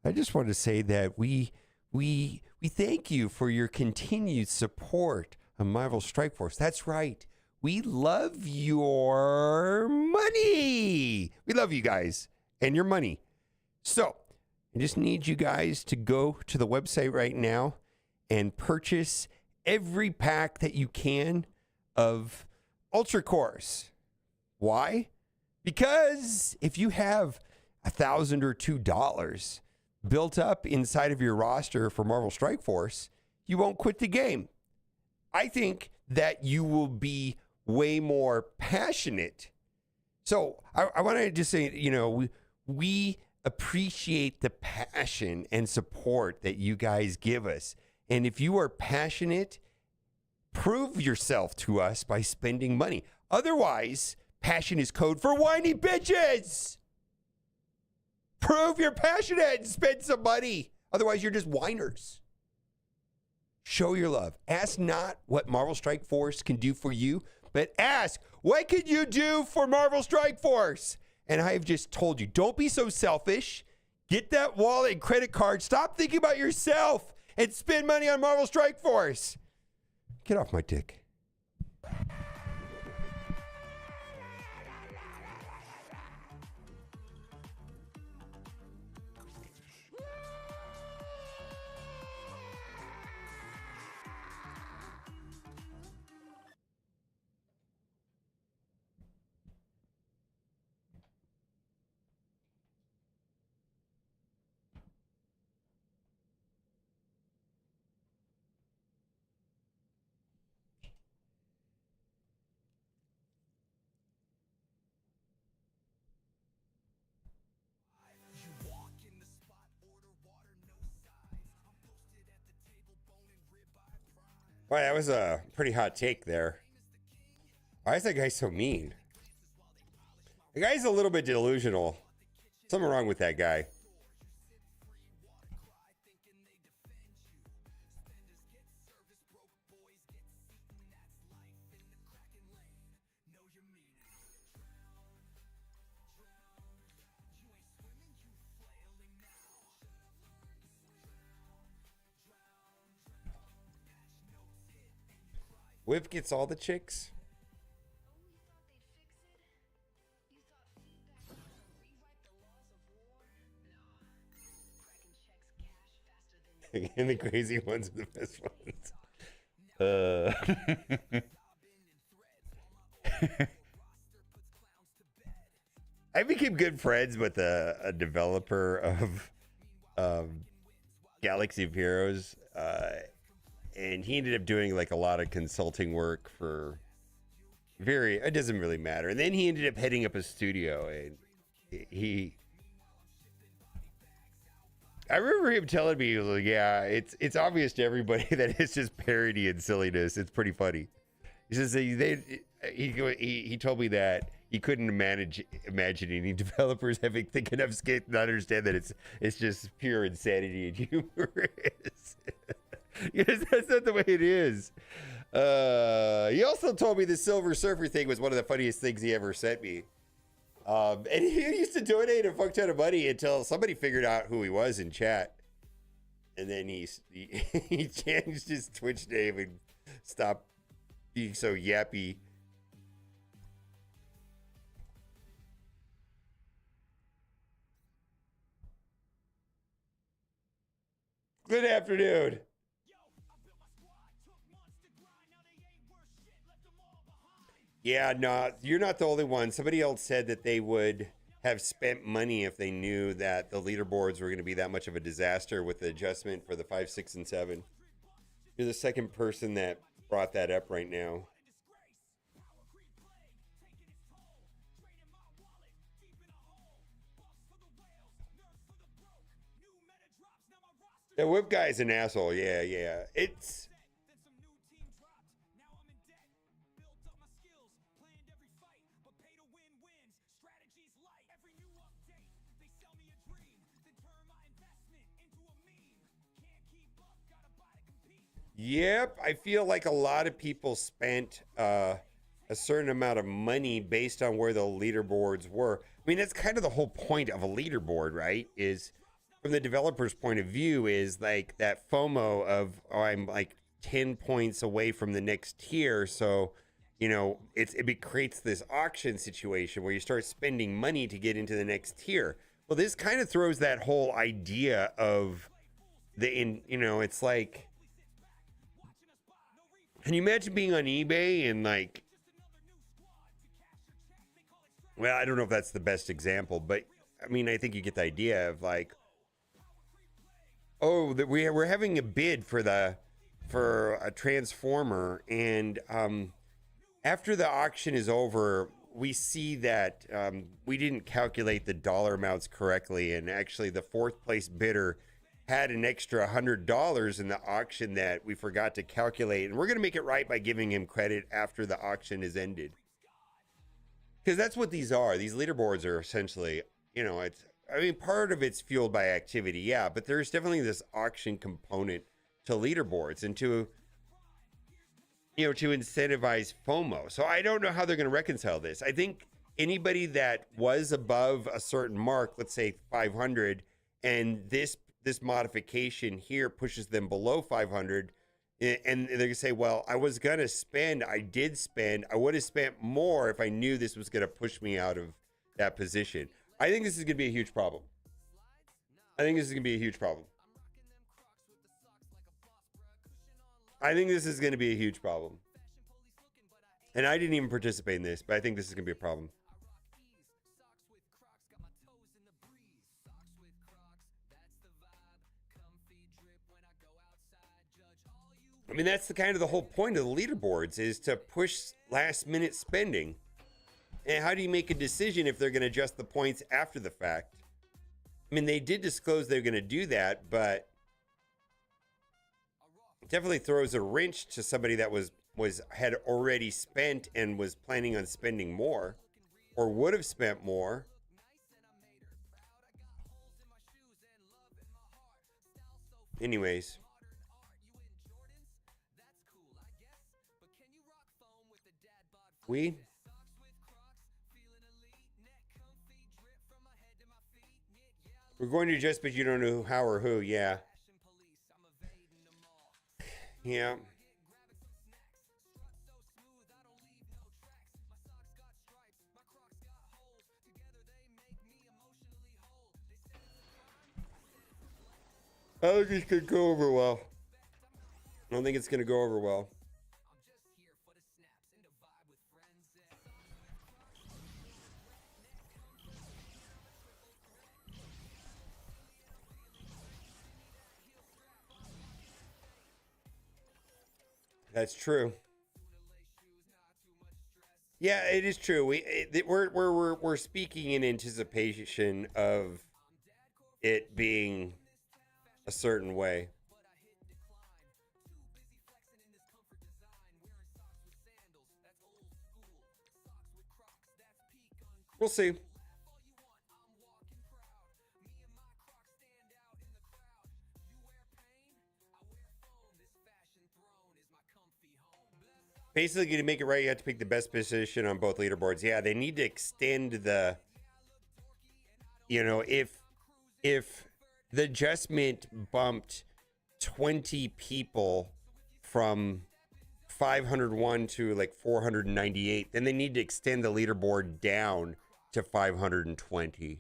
I just want to say that we thank you for your continued support of Marvel Strike Force. That's right. We love your money. We love you guys and your money. So I just need you guys to go to the website right now and purchase every pack that you can of Ultra Cores. Why? Because if you have $1,000 or $2 built up inside of your roster for Marvel Strike Force, you won't quit the game. I think that you will be way more passionate. So I want to just say, we appreciate the passion and support that you guys give us. And if you are passionate, prove yourself to us by spending money. Otherwise, passion is code for whiny bitches. Prove you're passionate and spend some money. Otherwise, you're just whiners. Show your love. Ask not what Marvel Strike Force can do for you, but ask, what can you do for Marvel Strike Force? And I've just told you, don't be so selfish. Get that wallet and credit card. Stop thinking about yourself and spend money on Marvel Strike Force. Get off my dick. Boy, that was a pretty hot take there. Why is that guy so mean? The guy's a little bit delusional. Something wrong with that guy. Whip gets all the chicks. And the crazy ones are the best ones. I became good friends with a developer of Galaxy of Heroes. And he ended up doing like a lot of consulting work for it doesn't really matter. And then he ended up heading up a studio, and I remember him telling me, he was like, yeah, it's obvious to everybody that it's just parody and silliness. It's pretty funny. He says he told me that he couldn't imagine any developers having thick enough skin to understand that it's just pure insanity and humorous. Yes, that's not the way it is. He also told me the Silver Surfer thing was one of the funniest things he ever sent me. And he used to donate a fuck ton of money until somebody figured out who he was in chat. And then he changed his Twitch name and stopped being so yappy. Good afternoon. Yeah, no, you're not the only one. Somebody else said that they would have spent money if they knew that the leaderboards were going to be that much of a disaster with the adjustment for the 5, 6, and 7. You're the second person that brought that up right now. The whip guy's an asshole. Yeah. It's... Yep, I feel like a lot of people spent a certain amount of money based on where the leaderboards were. I mean, that's kind of the whole point of a leaderboard, right? Is from the developer's point of view is like that FOMO of, oh, I'm like 10 points away from the next tier. So, you know, it creates this auction situation where you start spending money to get into the next tier. Well, this kind of throws that whole idea of it's like, can you imagine being on eBay and like, well, I don't know if that's the best example, but I mean, I think you get the idea of like, oh, that we're having a bid for a transformer, and after the auction is over, we see that we didn't calculate the dollar amounts correctly, and actually the fourth place bidder had an extra $100 in the auction that we forgot to calculate, and we're going to make it right by giving him credit after the auction is ended. Because that's what these are. These leaderboards are essentially, I mean, part of it's fueled by activity, yeah, but there's definitely this auction component to leaderboards and to, you know, to incentivize FOMO. So I don't know how they're going to reconcile this. I think anybody that was above a certain mark, let's say 500, and this modification here pushes them below 500, and they're gonna say, well, I was gonna spend, I did spend, I would have spent more if I knew this was gonna push me out of that position. I think this is gonna be a huge problem. I think this is gonna be a huge problem. I think this is gonna be a huge problem. And I didn't even participate in this, but I think this is gonna be a problem. I mean, that's the kind of the whole point of the leaderboards, is to push last minute spending. And how do you make a decision if they're going to adjust the points after the fact? I mean, they did disclose they're going to do that, but it definitely throws a wrench to somebody that had already spent and was planning on spending more, or would have spent more. Anyways. We're going to adjust, but you don't know how or who. Yeah. Yeah. I don't think it's going to go over well. I don't think it's going to go over well. That's true. Yeah, it is true. We're speaking in anticipation of it being a certain way. We'll see. Basically, to make it right, you have to pick the best position on both leaderboards. Yeah, they need to extend the, you know, if the adjustment bumped 20 people from 501 to like 498, then they need to extend the leaderboard down to 520.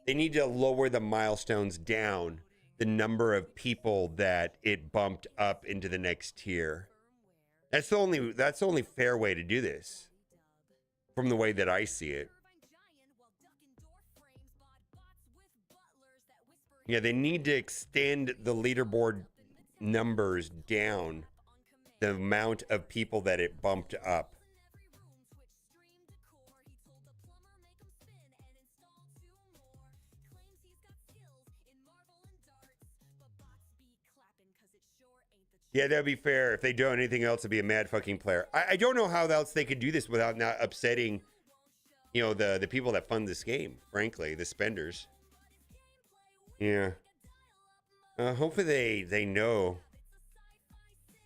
They need to lower the milestones down, the number of people that it bumped up into the next tier. That's the only fair way to do this, from the way that I see it. Yeah, they need to extend the leaderboard numbers down, the amount of people that it bumped up. Yeah, that'd be fair. If they do anything else, it'd be a mad fucking player. I don't know how else they could do this without not upsetting, you know, the people that fund this game, frankly, the spenders. Yeah. Hopefully they know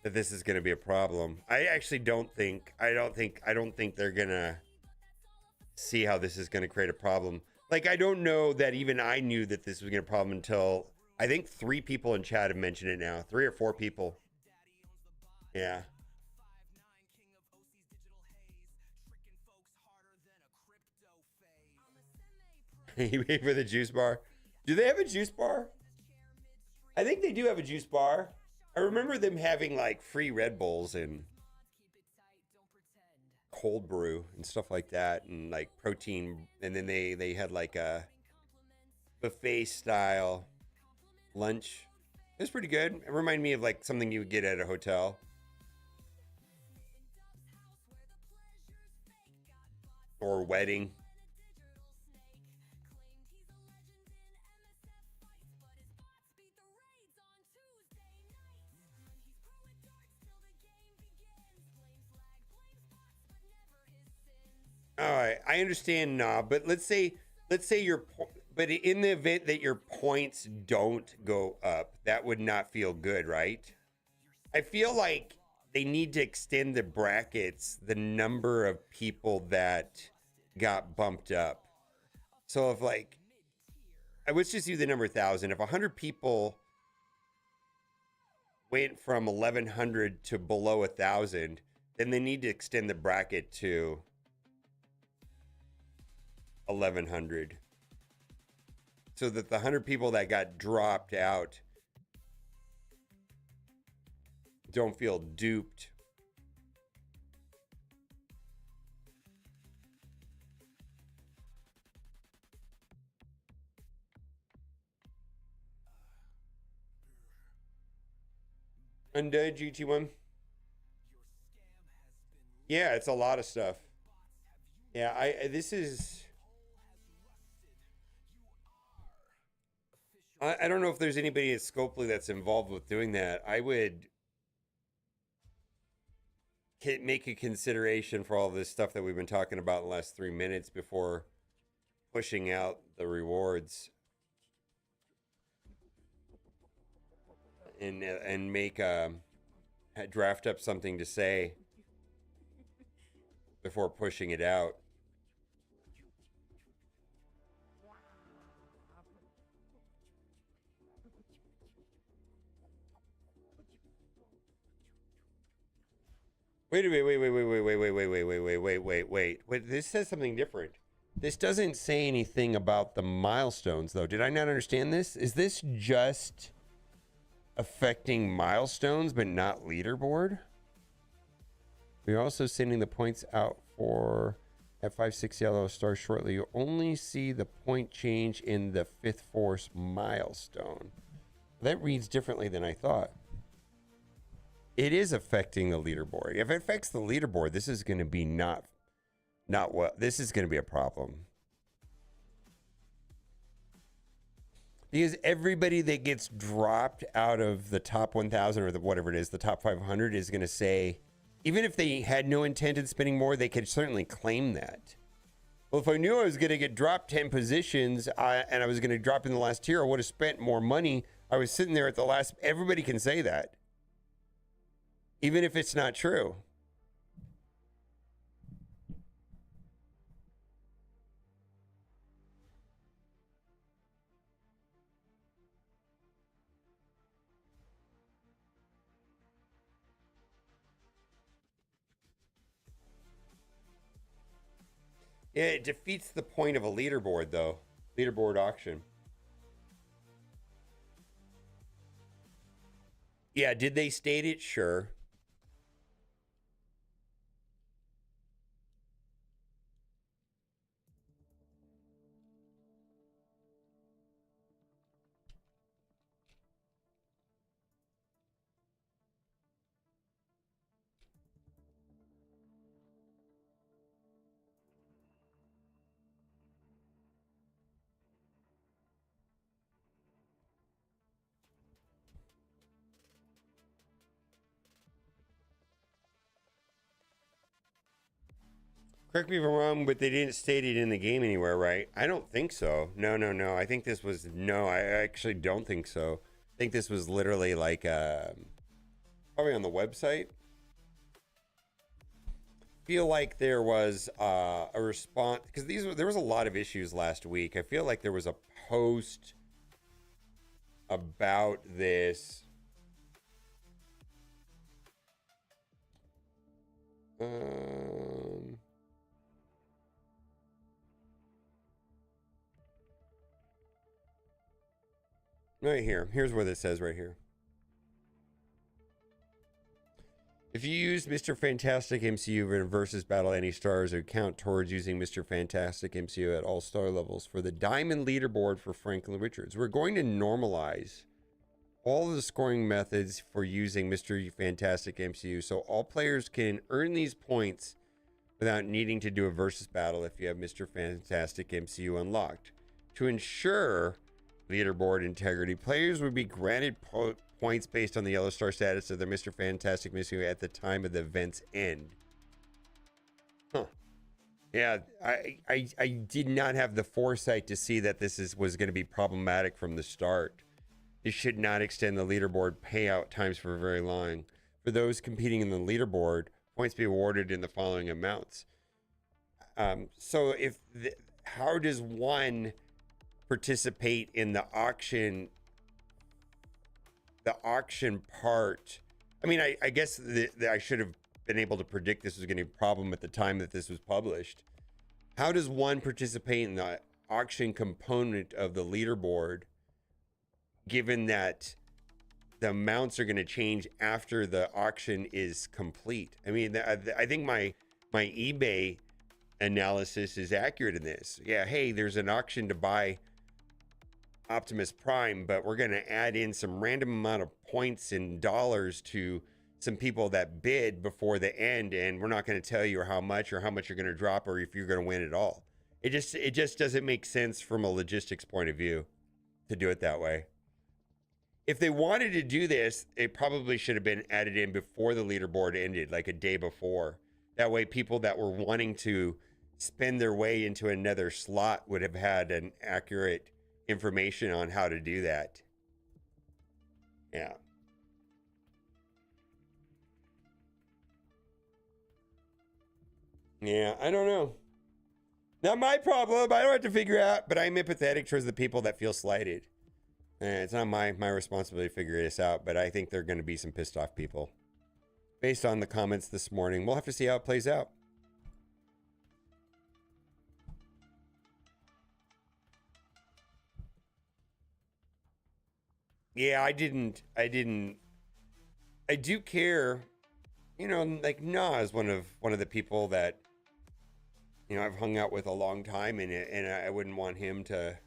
that this is going to be a problem. I actually don't think they're going to see how this is going to create a problem. Like, I don't know that even I knew that this was going to be a problem until I think 3 people in chat have mentioned it now. 3 or 4 people. Yeah. You wait for the juice bar. Do they have a juice bar? I think they do have a juice bar. I remember them having like free Red Bulls and cold brew and stuff like that, and like protein. And then they had like a buffet style lunch. It was pretty good. It reminded me of like something you would get at a hotel. Or wedding. All right, I understand, but let's say But in the event that your points don't go up, that would not feel good, right? I feel like they need to extend the brackets, the number of people that got bumped up. So if like, I would just use the number 1,000. If 100 people went from 1,100 to below 1,000, then they need to extend the bracket to 1,100. So that the 100 people that got dropped out don't feel duped. Undead GT1. Yeah, it's a lot of stuff. Yeah, this is... I don't know if there's anybody at Scopely that's involved with doing that. I would make a consideration for all this stuff that we've been talking about in the last 3 minutes before pushing out the rewards. And make draft up something to say before pushing it out. Wait. This says something different. This doesn't say anything about the milestones, though. Did I not understand this? Is this just affecting milestones but not leaderboard? We're also sending the points out for F56 yellow star shortly. You only see the point change in the 5th force milestone. That reads differently than I thought. It is affecting the leaderboard. If it affects the leaderboard, this is going to be not what. This is going to be a problem. Because everybody that gets dropped out of the top 1,000 or the whatever it is, the top 500 is going to say, even if they had no intent in spending more, they could certainly claim that. Well, if I knew I was going to get dropped 10 positions and I was going to drop in the last tier, I would have spent more money. I was sitting there at the last. Everybody can say that, even if it's not true. Yeah, it defeats the point of a leaderboard, though. Leaderboard auction. Yeah, did they state it? Sure. Correct me if I'm wrong, but they didn't state it in the game anywhere, right? I don't think so. No. I think this was... No, I actually don't think so. I think this was literally like... probably on the website. Feel like there was a response... Because there was a lot of issues last week. I feel like there was a post about this... Right here. Here's what it says right here. If you use Mr. Fantastic MCU versus Battle Any Stars, it count towards using Mr. Fantastic MCU at all star levels for the Diamond leaderboard for Franklin Richards. We're going to normalize all of the scoring methods for using Mr. Fantastic MCU so all players can earn these points without needing to do a versus battle if you have Mr. Fantastic MCU unlocked. To ensure leaderboard integrity, players would be granted points based on the yellow star status of their Mr. Fantastic MCU at the time of the event's end. Huh. Yeah, I did not have the foresight to see that was going to be problematic from the start. It should not extend the leaderboard payout times for very long. For those competing in the leaderboard, points be awarded in the following amounts. So how does one participate in the auction part? I mean, I guess I should have been able to predict this was going to be a problem at the time that this was published. How does one participate in the auction component of the leaderboard, given that the amounts are going to change after the auction is complete? I mean, I think my eBay analysis is accurate in this. Yeah, hey, there's an auction to buy Optimus Prime, but we're going to add in some random amount of points and dollars to some people that bid before the end, and we're not going to tell you how much you're going to drop or if you're going to win at all. It just doesn't make sense from a logistics point of view to do it that way. If they wanted to do this, it probably should have been added in before the leaderboard ended, like a day before. That way people that were wanting to spend their way into another slot would have had an accurate information on how to do that. Yeah. Yeah, I don't know. Not my problem. I don't have to figure out, but I'm empathetic towards the people that feel slighted. It's not my responsibility to figure this out, but I think there are going to be some pissed off people. Based on the comments this morning, we'll have to see how it plays out. Yeah, I do care. You know, like Nah is one of the people that, you know, I've hung out with a long time, and I wouldn't want him to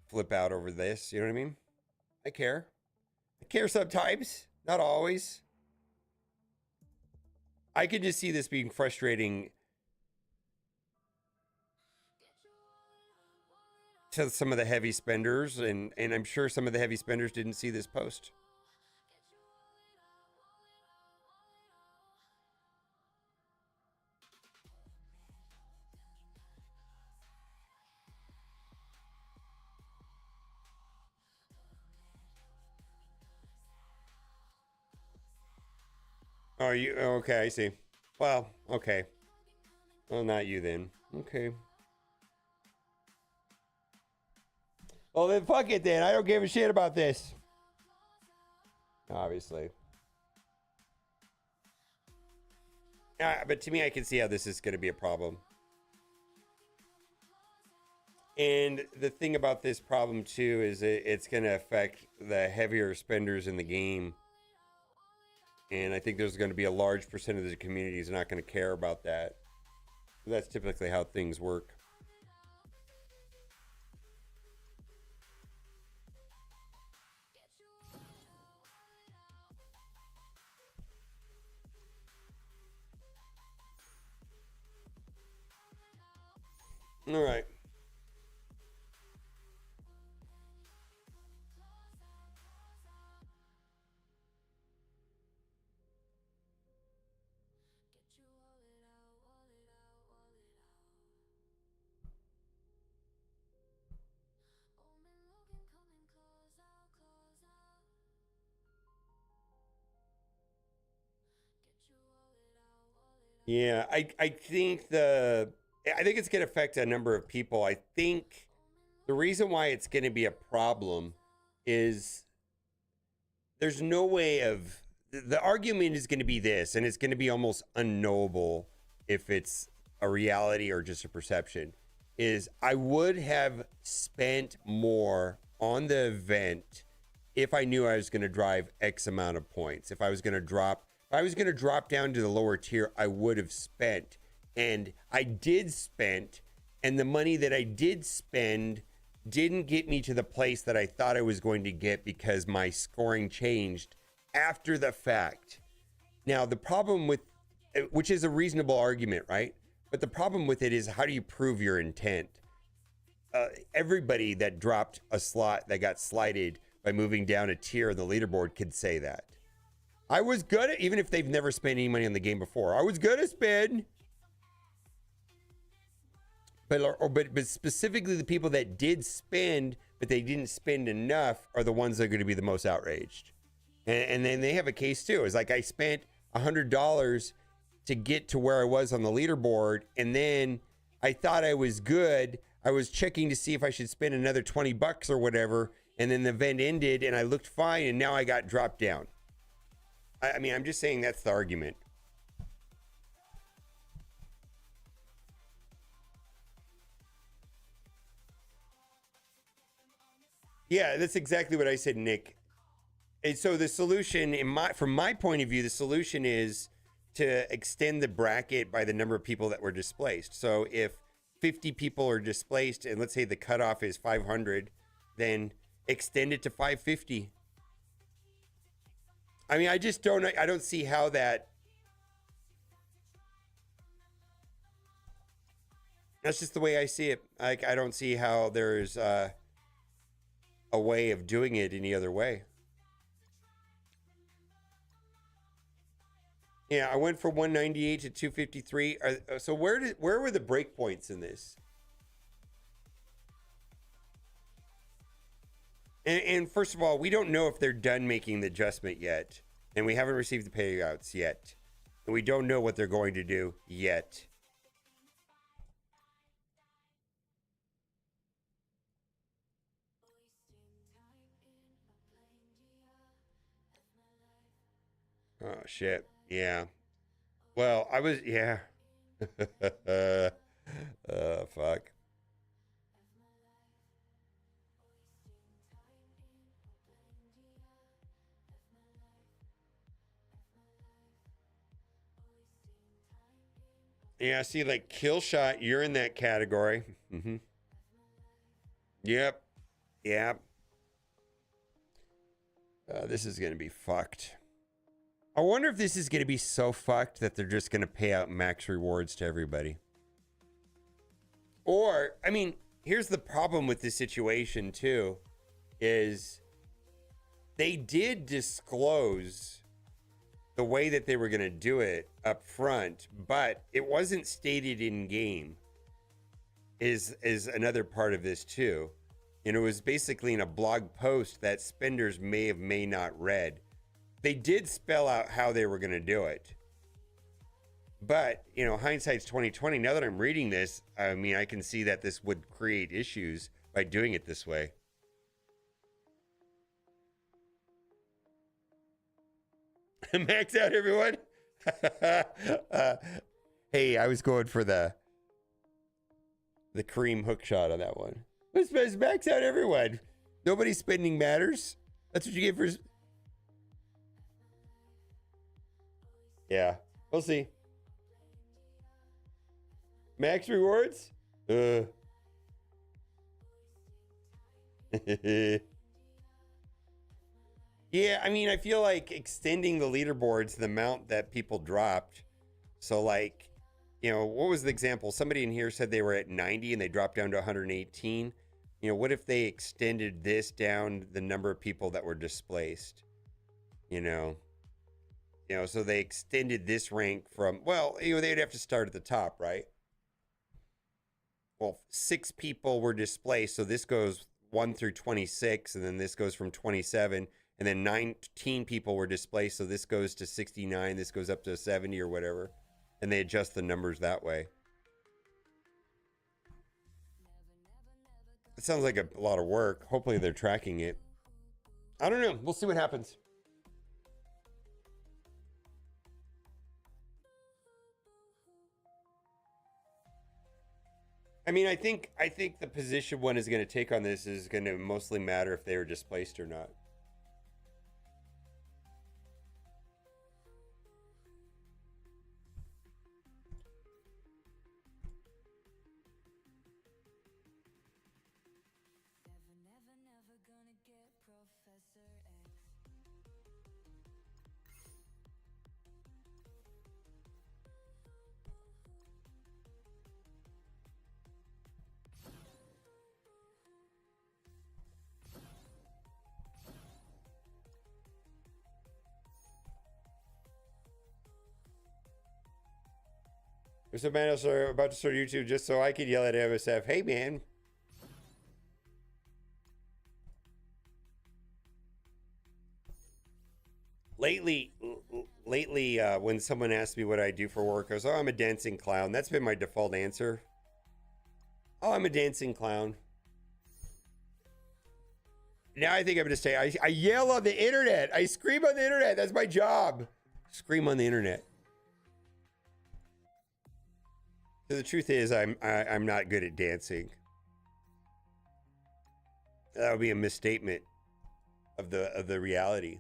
flip out over this. You know what I mean? I care. I care sometimes, not always. I could just see this being frustrating to some of the heavy spenders, and I'm sure some of the heavy spenders didn't see this post. Oh, you okay? I see. Well, okay. Well, not you then. Okay. Well, then fuck it then. I don't give a shit about this. Obviously. But to me, I can see how this is going to be a problem. And the thing about this problem, too, is it's going to affect the heavier spenders in the game. And I think there's going to be a large percent of the community is not going to care about that. That's typically how things work. All right. Yeah, I think it's going to affect a number of people. I think the reason why it's going to be a problem is there's no way of the argument is going to be this, and it's going to be almost unknowable if it's a reality or just a perception. Is I would have spent more on the event if I knew I was going to drive X amount of points. If I was going to drop down to the lower tier, I would have spent. And I did spend, and the money that I did spend didn't get me to the place that I thought I was going to get because my scoring changed after the fact. Now, the problem with, which is a reasonable argument, right? But the problem with it is, how do you prove your intent? Everybody that dropped a slot that got slighted by moving down a tier in the leaderboard could say that. I was good at, even if they've never spent any money on the game before, I was good at spin. But specifically the people that did spend, but they didn't spend enough are the ones that are going to be the most outraged. And then they have a case too. It's like I spent $100 to get to where I was on the leaderboard. And then I thought I was good. I was checking to see if I should spend another 20 bucks or whatever. And then the event ended and I looked fine. And now I got dropped down. I mean, I'm just saying that's the argument. Yeah, that's exactly what I said, Nick. And so the solution, from my point of view, the solution is to extend the bracket by the number of people that were displaced. So if 50 people are displaced, and let's say the cutoff is 500, then extend it to 550. I mean, I don't see how that. That's just the way I see it. Like, I don't see how there's a way of doing it any other way. Yeah, I went from 198 to 253. So where were the breakpoints in this? And first of all, we don't know if they're done making the adjustment yet, and we haven't received the payouts yet, and we don't know what they're going to do yet. Oh, shit. Yeah. Well, yeah. Fuck. Yeah, see, like, kill shot, you're in that category. Mm-hmm. Yep. Yep. This is going to be fucked. I wonder if this is going to be so fucked that they're just going to pay out max rewards to everybody. Or, I mean, here's the problem with this situation too, is they did disclose the way that they were going to do it up front, but it wasn't stated in game is another part of this too. And it was basically in a blog post that spenders may not read. They did spell out how they were going to do it. But, you know, hindsight's 2020. Now that I'm reading this, I mean, I can see that this would create issues by doing it this way. Max out, everyone. Hey, I was going for the cream hook shot on that one. Let's max out, everyone. Nobody's spending matters. That's what you get for... Yeah, we'll see. Max rewards? Yeah, I mean, I feel like extending the leaderboards, the amount that people dropped. So, like, you know, what was the example? Somebody in here said they were at 90 and they dropped down to 118. You know, what if they extended this down the number of people that were displaced? You know, so they extended this rank from, well, you know, they'd have to start at the top, right? Well, 6 people were displaced, so this goes 1 through 26, and then this goes from 27, and then 19 people were displaced, so this goes to 69, this goes up to 70 or whatever, and they adjust the numbers that way. It sounds like a lot of work. Hopefully they're tracking it. I don't know. We'll see what happens. I mean, I think the position one is going to take on this is going to mostly matter if they were displaced or not. There's some man else are about to start YouTube just so I could yell at MSF. Hey, man. Lately, when someone asks me what I do for work, I go, "Oh, I'm a dancing clown." That's been my default answer. Oh, I'm a dancing clown. Now I think I'm gonna say I yell on the internet. I scream on the internet. That's my job. Scream on the internet. So the truth is, I'm not good at dancing. That would be a misstatement of the reality.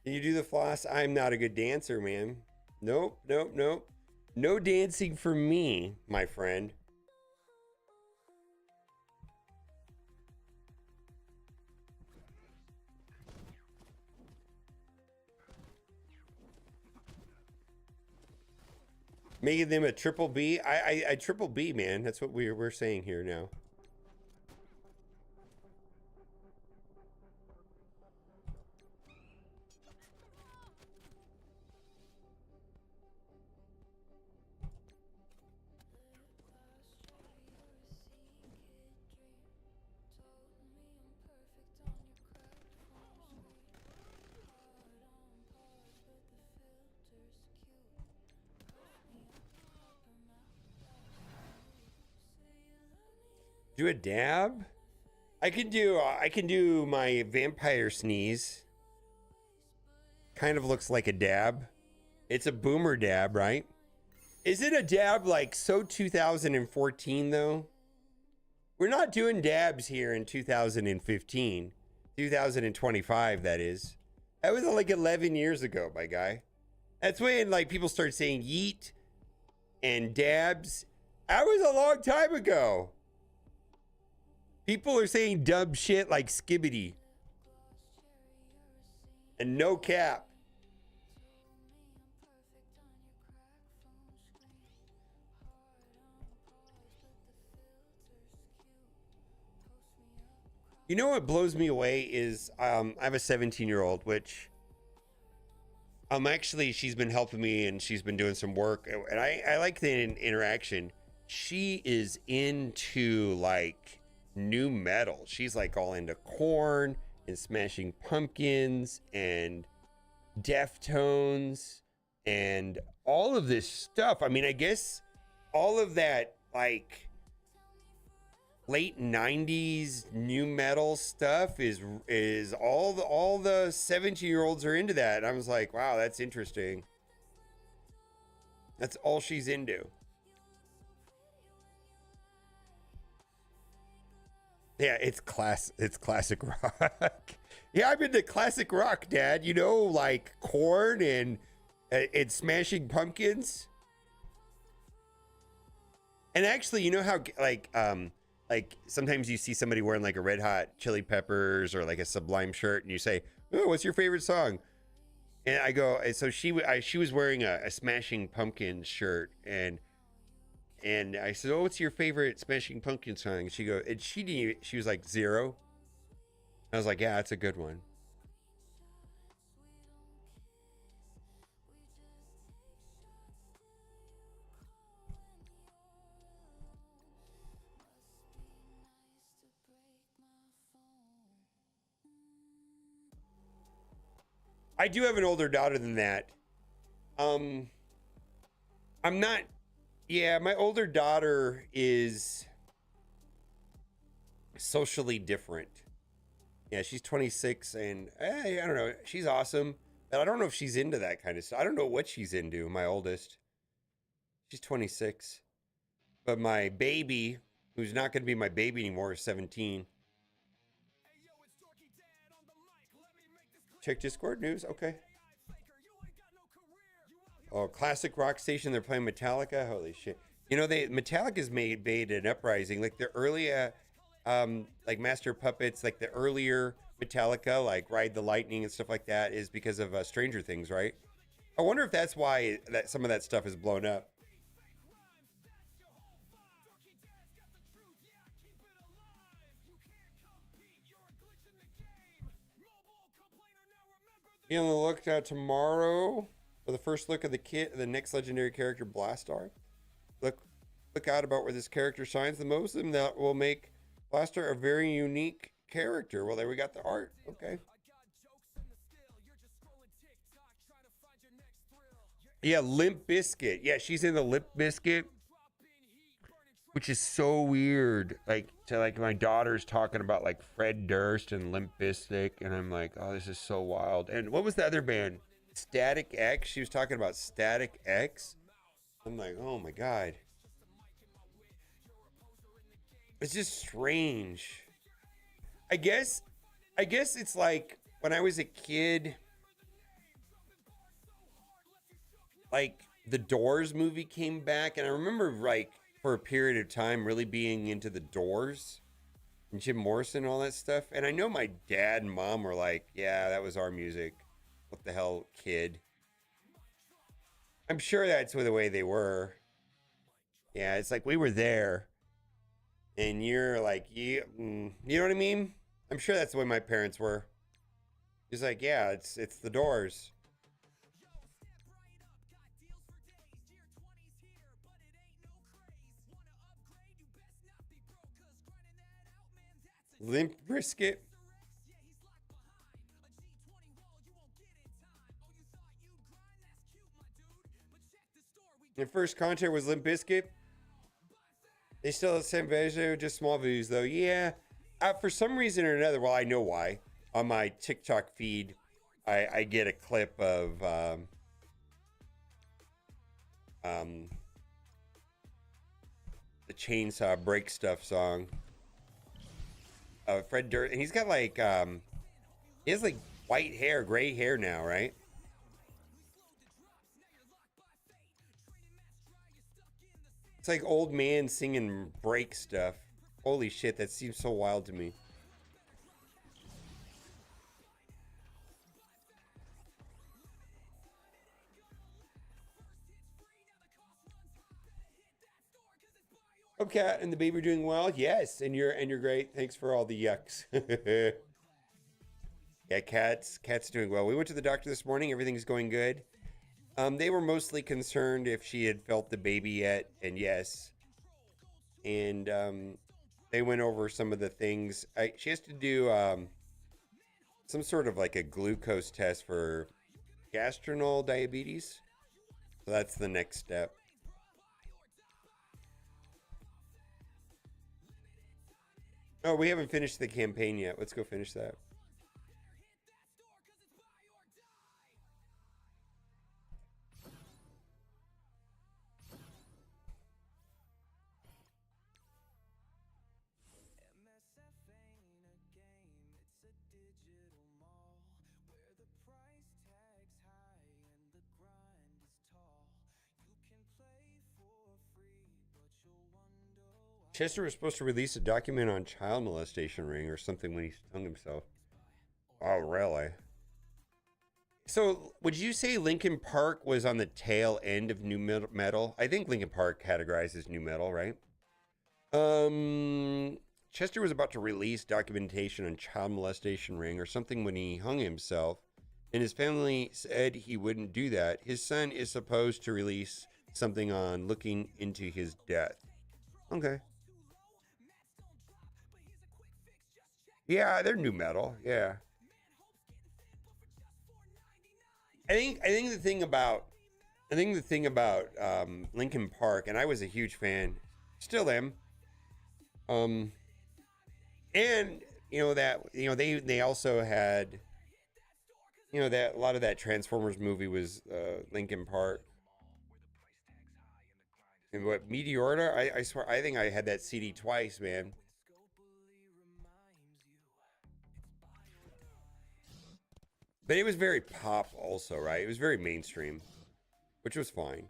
Can you do the floss? I'm not a good dancer, man. Nope, nope, nope. No dancing for me, my friend. Making them a triple B? I triple B, man. That's what we're saying here now. Do a dab? I can do my vampire sneeze. Kind of looks like a dab. It's a boomer dab, right? Is it a dab like so 2014 though? We're not doing dabs here in 2015. 2025, that is. That was like 11 years ago, my guy. That's when like people start saying yeet and dabs. That was a long time ago. People are saying dumb shit like skibbity. And no cap. You know what blows me away is I have a 17-year-old, which actually she's been helping me and she's been doing some work, and I like the interaction. She is into like new metal. She's like all into Korn and Smashing Pumpkins and Deftones and all of this stuff. I mean, I guess all of that like late 90s new metal stuff is all the 17-year-olds are into that. And I was like, wow, that's interesting. That's all she's into. Yeah, it's classic rock. Yeah, I'm into classic rock, Dad. You know, like Korn and Smashing Pumpkins. And actually, you know how like sometimes you see somebody wearing like a Red Hot Chili Peppers or like a Sublime shirt, and you say, "Oh, what's your favorite song?" And I go, so she was wearing a Smashing Pumpkins shirt, and I said, "Oh, what's your favorite Smashing Pumpkins song?" And she was like, "Zero." I was like, "Yeah, that's a good one." I do have an older daughter than that. I'm not. Yeah, my older daughter is socially different. Yeah, she's 26, and I don't know. She's awesome, but I don't know if she's into that kind of stuff. I don't know what she's into. My oldest, she's 26, but my baby, who's not going to be my baby anymore, is 17. Check Discord news. Okay. Oh, classic rock station. They're playing Metallica. Holy shit! You know, Metallica's made an uprising. Like the early, like Master of Puppets, like the earlier Metallica, like Ride the Lightning and stuff like that, is because of Stranger Things, right? I wonder if that's why that some of that stuff is blown up. Be on the lookout tomorrow for the first look of the next legendary character, Blastar. Look out about where this character shines the most, and that will make Blastar a very unique character. Well, there we got the art. Okay. Yeah, Limp Bizkit. Yeah, she's in the Limp Bizkit, which is so weird. Like, to like my daughter's talking about like Fred Durst and Limp Bizkit, and I'm like, oh, this is so wild. And what was the other band? Static X. She was talking about Static X. I'm like, oh my god. It's just strange. I guess it's like when I was a kid, like the Doors movie came back, and I remember like for a period of time really being into the Doors and Jim Morrison and all that stuff. And I know my dad and mom were like, yeah, that was our music. What the hell, kid? I'm sure that's the way they were. Yeah, it's like we were there. And you're like, you know what I mean? I'm sure that's the way my parents were. He's like, yeah, it's the Doors. Limp Brisket. Their first concert was Limp Bizkit. They still have the same video, just small views though. Yeah, for some reason or another, well, I know why. On my TikTok feed, I get a clip of the Chainsaw Break Stuff song. Fred Durst, and he's got like he has like white hair, gray hair now, right? It's like old man singing break stuff. Holy shit, that seems so wild to me. Okay, and the baby doing well? Yes, and you're great. Thanks for all the yucks. Yeah, cat's doing well. We went to the doctor this morning. Everything's going good. They were mostly concerned if she had felt the baby yet, and yes. And they went over some of the things. She has to do some sort of like a glucose test for gastronol diabetes. So that's the next step. Oh, we haven't finished the campaign yet. Let's go finish that. MSF ain't a game, it's a digital mall where the price tag's high and the grind is tall. You can play for free, but you'll wonder why. Chester was supposed to release a document on child molestation ring or something when he hung himself. Oh, really? So, would you say Linkin Park was on the tail end of new metal? I think Linkin Park categorized as new metal, right? Chester was about to release documentation on child molestation ring or something when he hung himself, and his family said he wouldn't do that. His son is supposed to release something on looking into his death. Okay. Yeah, they're new metal. Yeah. I think the thing about Linkin Park, and I was a huge fan, still am. And they also had, that a lot of that Transformers movie was Linkin Park. And what, Meteorita? I swear, I think I had that CD twice, man. But it was very pop also, right? It was very mainstream, which was fine.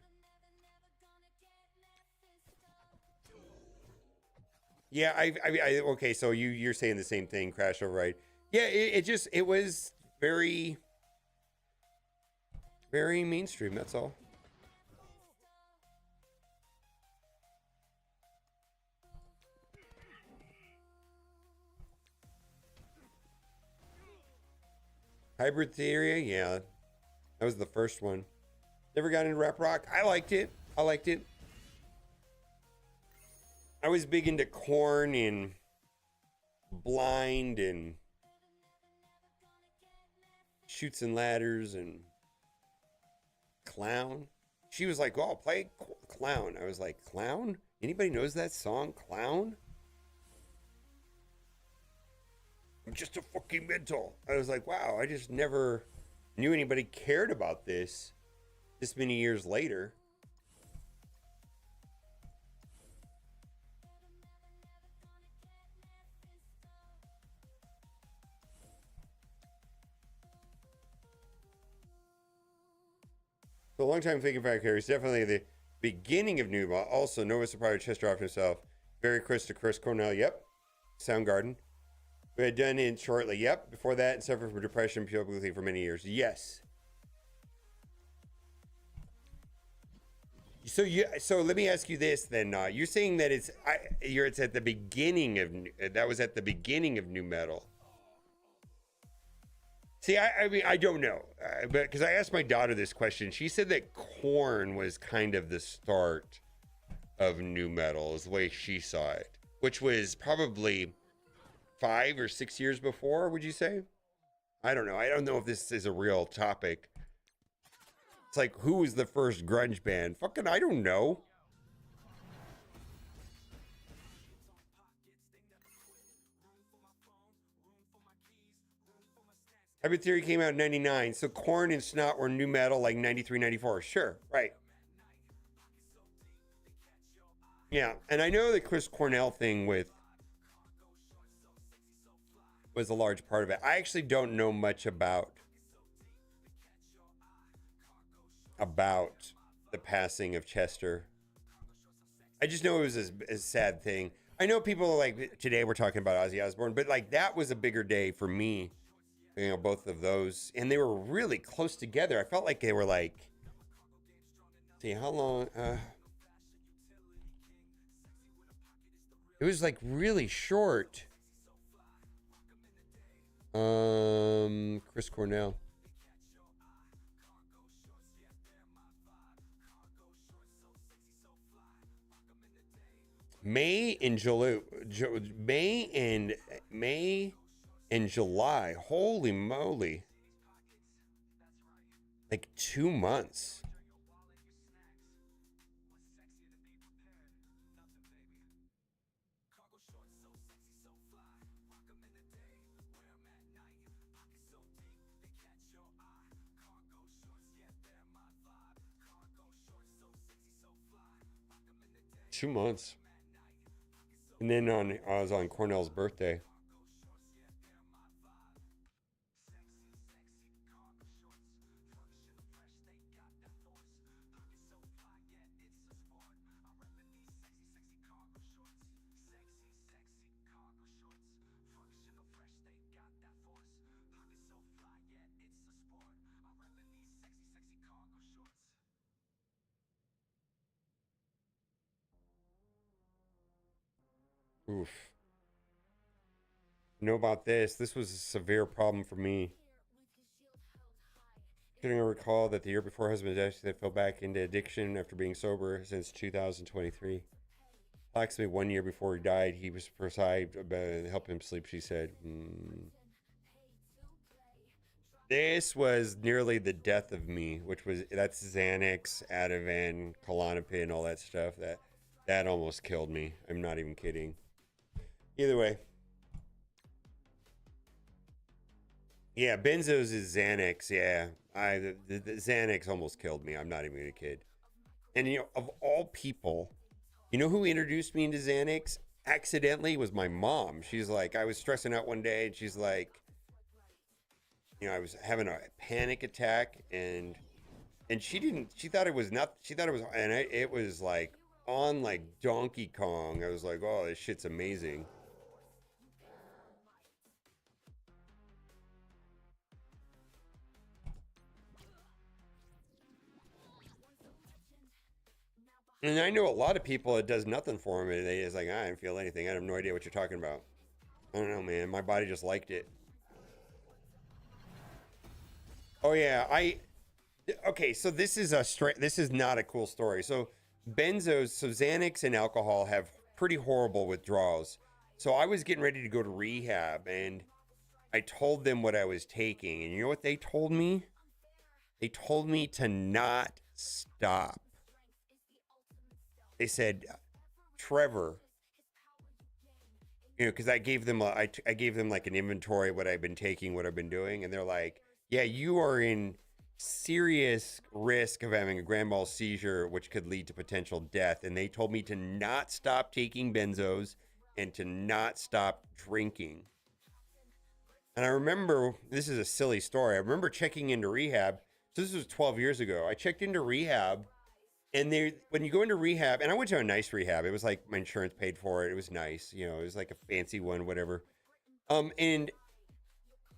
Yeah, okay, so you're saying the same thing, Crash Override. Yeah, it was very, very mainstream, that's all. Hybrid Theory, yeah. That was the first one. Never got into rap rock. I liked it. I was big into Korn and Blind and Shoots and Ladders and Clown. She was like, oh, play Clown. I was like, Clown? Anybody knows that song, Clown? I'm just a fucking mental. I was like, wow, I just never knew anybody cared about this many years later. So a long time thinking factor is definitely the beginning of New. Also, Nova Surprise Chester off himself. Very Chris to Chris Cornell. Yep. Soundgarden. We had done in shortly. Yep. Before that, and suffered from depression publicly for many years. Yes. So let me ask you this then. You're saying that it's at the beginning of that was at the beginning of new metal. See, I mean, I don't know, but because I asked my daughter this question, she said that Korn was kind of the start of new metal, is the way she saw it, which was probably 5 or 6 years before. Would you say? I don't know. I don't know if this is a real topic. It's like, who was the first grunge band? Fucking, I don't know. Hybrid Theory came out in 99. So Korn and Snot were new metal like 93, 94. Sure, right. Yeah, and I know the Chris Cornell thing was a large part of it. I actually don't know much about the passing of Chester. I just know it was a sad thing. I know people like today we're talking about Ozzy Osbourne, but like that was a bigger day for me. You know, both of those, and they were really close together. I felt like they were like, see how long, it was like really short. Chris Cornell. May and July. Holy moly. Like 2 months. And then I was on Cornell's birthday. Oof. You know about this? This was a severe problem for me. Couldn't recall that the year before husband death, they fell back into addiction after being sober since 2023. Approximately 1 year before he died, he was prescribed to help him sleep, she said. This was nearly the death of me, that's Xanax, Ativan, Klonopin, all that stuff. That almost killed me. I'm not even kidding. Either way. Yeah, benzos is Xanax. Yeah, the Xanax almost killed me. I'm not even a kid. And you know, of all people, you know who introduced me into Xanax accidentally was my mom. She's like, I was stressing out one day, and she's like, you know, I was having a panic attack, and she thought it was not. She thought it was, and it was like on like Donkey Kong. I was like, oh, this shit's amazing. And I know a lot of people, it does nothing for them. They just like, I didn't feel anything. I have no idea what you're talking about. I don't know, man. My body just liked it. Oh yeah, okay, so this is this is not a cool story. So benzos, so Xanax and alcohol have pretty horrible withdrawals. So I was getting ready to go to rehab and I told them what I was taking, and you know what they told me? They told me to not stop. They said, Trevor, you know, because I gave them I gave them like an inventory of what I've been taking, what I've been doing, and they're like, yeah, you are in serious risk of having a grand mal seizure, which could lead to potential death. And they told me to not stop taking benzos and to not stop drinking. And I remember, this is a silly story. I remember checking into rehab. So this was 12 years ago. I checked into rehab, and when you go into rehab, and I went to a nice rehab. It was like my insurance paid for it. It was nice, you know. It was like a fancy one, whatever. I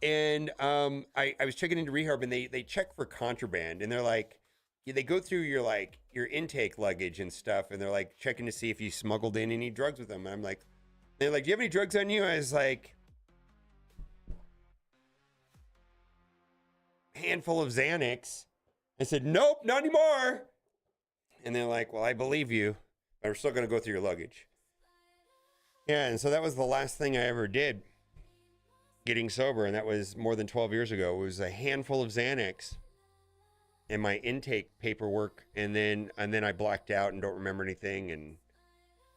was checking into rehab, and they check for contraband, and they're like, they go through your intake luggage and stuff, and they're like checking to see if you smuggled in any drugs with them. And I'm like, they're like, do you have any drugs on you? I was like, handful of Xanax. I said, nope, not anymore. And they're like, well, I believe you, but we're still going to go through your luggage. Yeah, and so that was the last thing I ever did getting sober, and that was more than 12 years ago. It was a handful of Xanax and my intake paperwork, and then I blacked out and don't remember anything, and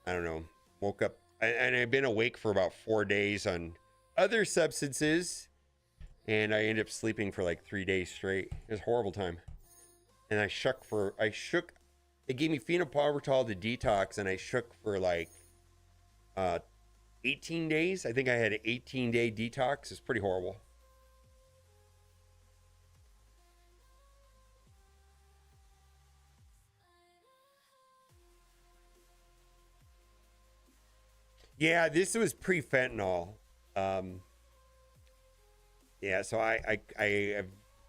I don't know, woke up, and I've been awake for about 4 days on other substances, and I ended up sleeping for like 3 days straight. It was a horrible time. And I shook, they gave me phenobarbital to detox, and I shook for like 18 days. I think I had an 18-day detox. It's pretty horrible. Yeah, this was pre-fentanyl. Yeah, so I have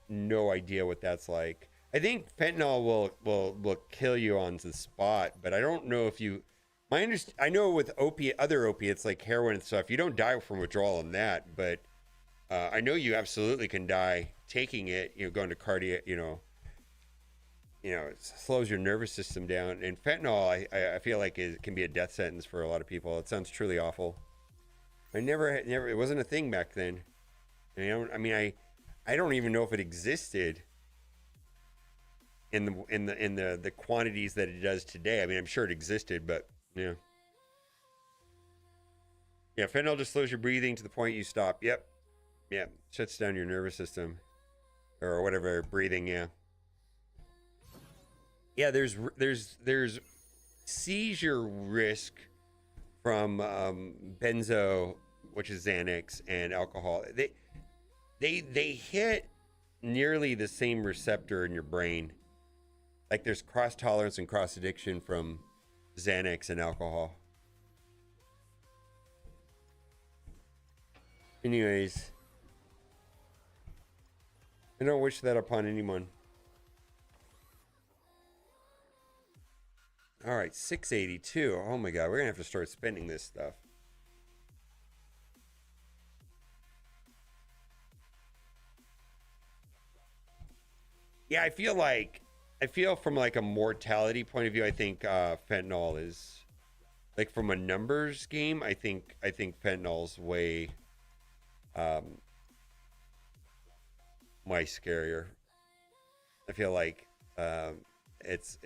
no idea what that's like. I think fentanyl will kill you on the spot, but I don't know if you. I know with other opiates like heroin and stuff, you don't die from withdrawal on that, but I know you absolutely can die taking it. You know, going to cardiac. You know, it slows your nervous system down. And fentanyl, I feel like it can be a death sentence for a lot of people. It sounds truly awful. I never. It wasn't a thing back then. I don't even know if it existed in the quantities that it does today. I mean, I'm sure it existed, but yeah. Yeah, fentanyl just slows your breathing to the point you stop. Yep. Yeah, shuts down your nervous system or whatever, breathing, yeah. Yeah, there's seizure risk from benzo, which is Xanax, and alcohol. They hit nearly the same receptor in your brain. Like there's cross tolerance and cross addiction from Xanax and alcohol. Anyways, I don't wish that upon anyone. All right, 682. Oh my God, we're gonna have to start spending this stuff. Yeah, I feel from like a mortality point of view, I think fentanyl is like from a numbers game. I think fentanyl's way way scarier. I feel like it's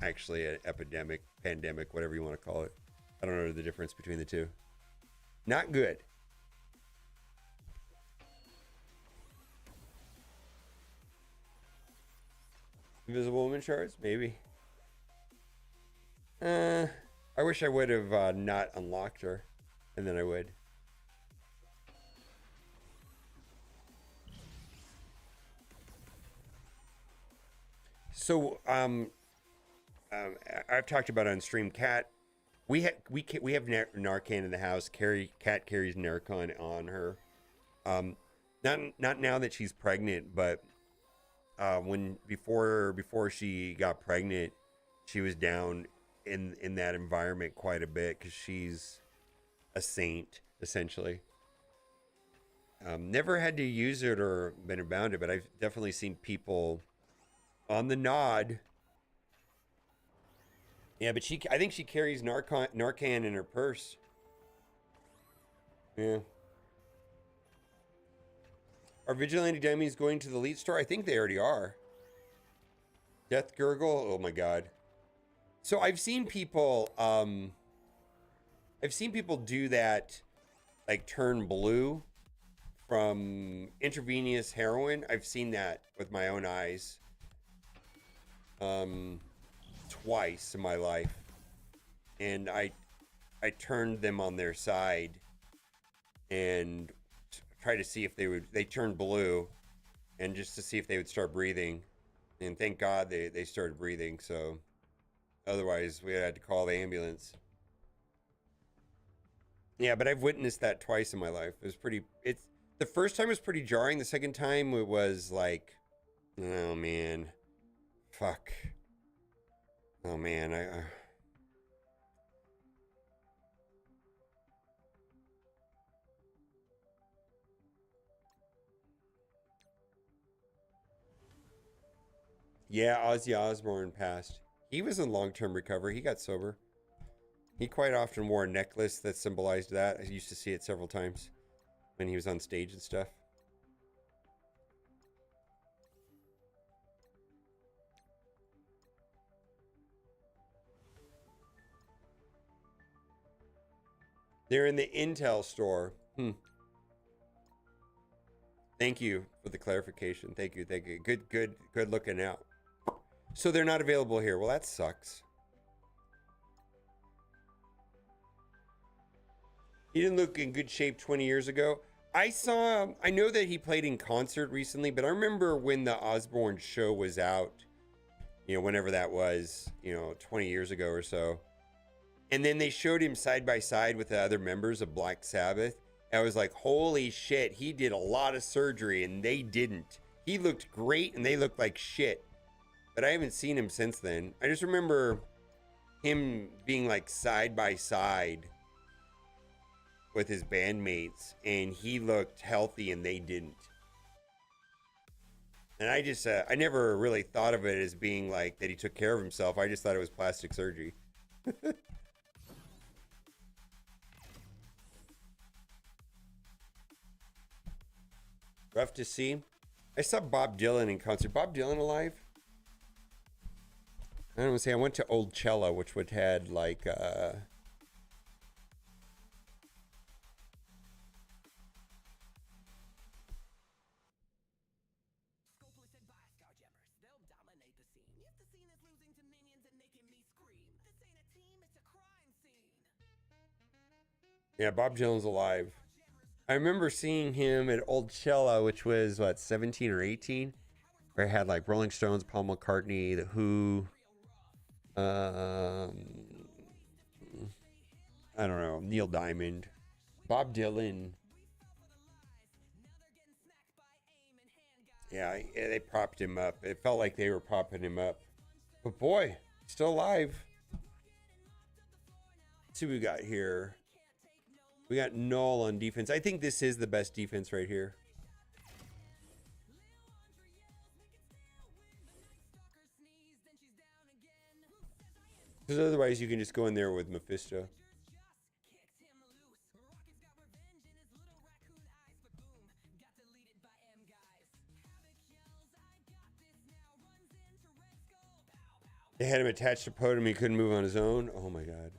actually an epidemic, pandemic, whatever you want to call it. I don't know the difference between the two. Not good. Invisible Woman shards? Maybe. I wish I would have not unlocked her. And then I would. So, I've talked about on stream, Cat. We have Narcan in the house. Cat carries Narcan on her. Not now that she's pregnant, but before she got pregnant, she was down in that environment quite a bit because she's a saint essentially. Never had to use it or been around it, but I've definitely seen people on the nod. Yeah, but I think she carries Narcan in her purse. Yeah. Are Vigilante Dummies going to the Elite Store? I think they already are. Death Gurgle? Oh my god. So I've seen people do that, like turn blue from intravenous heroin. I've seen that with my own eyes. Twice in my life. And I turned them on their side and try to see if they turned blue, and just to see if they would start breathing. And thank God they started breathing, so otherwise we had to call the ambulance. Yeah, but I've witnessed that twice in my life. The first time was pretty jarring. The second time it was like, oh man, fuck. Oh man, Yeah, Ozzy Osbourne passed. He was in long-term recovery. He got sober. He quite often wore a necklace that symbolized that. I used to see it several times when he was on stage and stuff. They're in the Intel store. Thank you for the clarification. Thank you. Good looking out. So they're not available here. Well, that sucks. He didn't look in good shape 20 years ago. I know that he played in concert recently, but I remember when the Osbourne show was out, whenever that was, 20 years ago or so. And then they showed him side by side with the other members of Black Sabbath. I was like, holy shit, he did a lot of surgery and they didn't. He looked great and they looked like shit. But I haven't seen him since then. I just remember him being like side by side with his bandmates, and he looked healthy and they didn't. And I never really thought of it as being like that he took care of himself. I just thought it was plastic surgery. Rough to see. I saw Bob Dylan in concert. Bob Dylan alive? I don't want to say. I went to Old Cella, which would had like yeah, Bob Dylan's alive. I remember seeing him at Old Cella, which was, 17 or 18? Where it had, like, Rolling Stones, Paul McCartney, The Who. I don't know, Neil Diamond. Bob Dylan. Yeah, they propped him up. It felt like they were propping him up. But boy, still alive. Let's see what we got here. We got Null on defense. I think this is the best defense right here. Because otherwise you can just go in there with Mephisto. They had him attached to podium. He couldn't move on his own. Oh my god.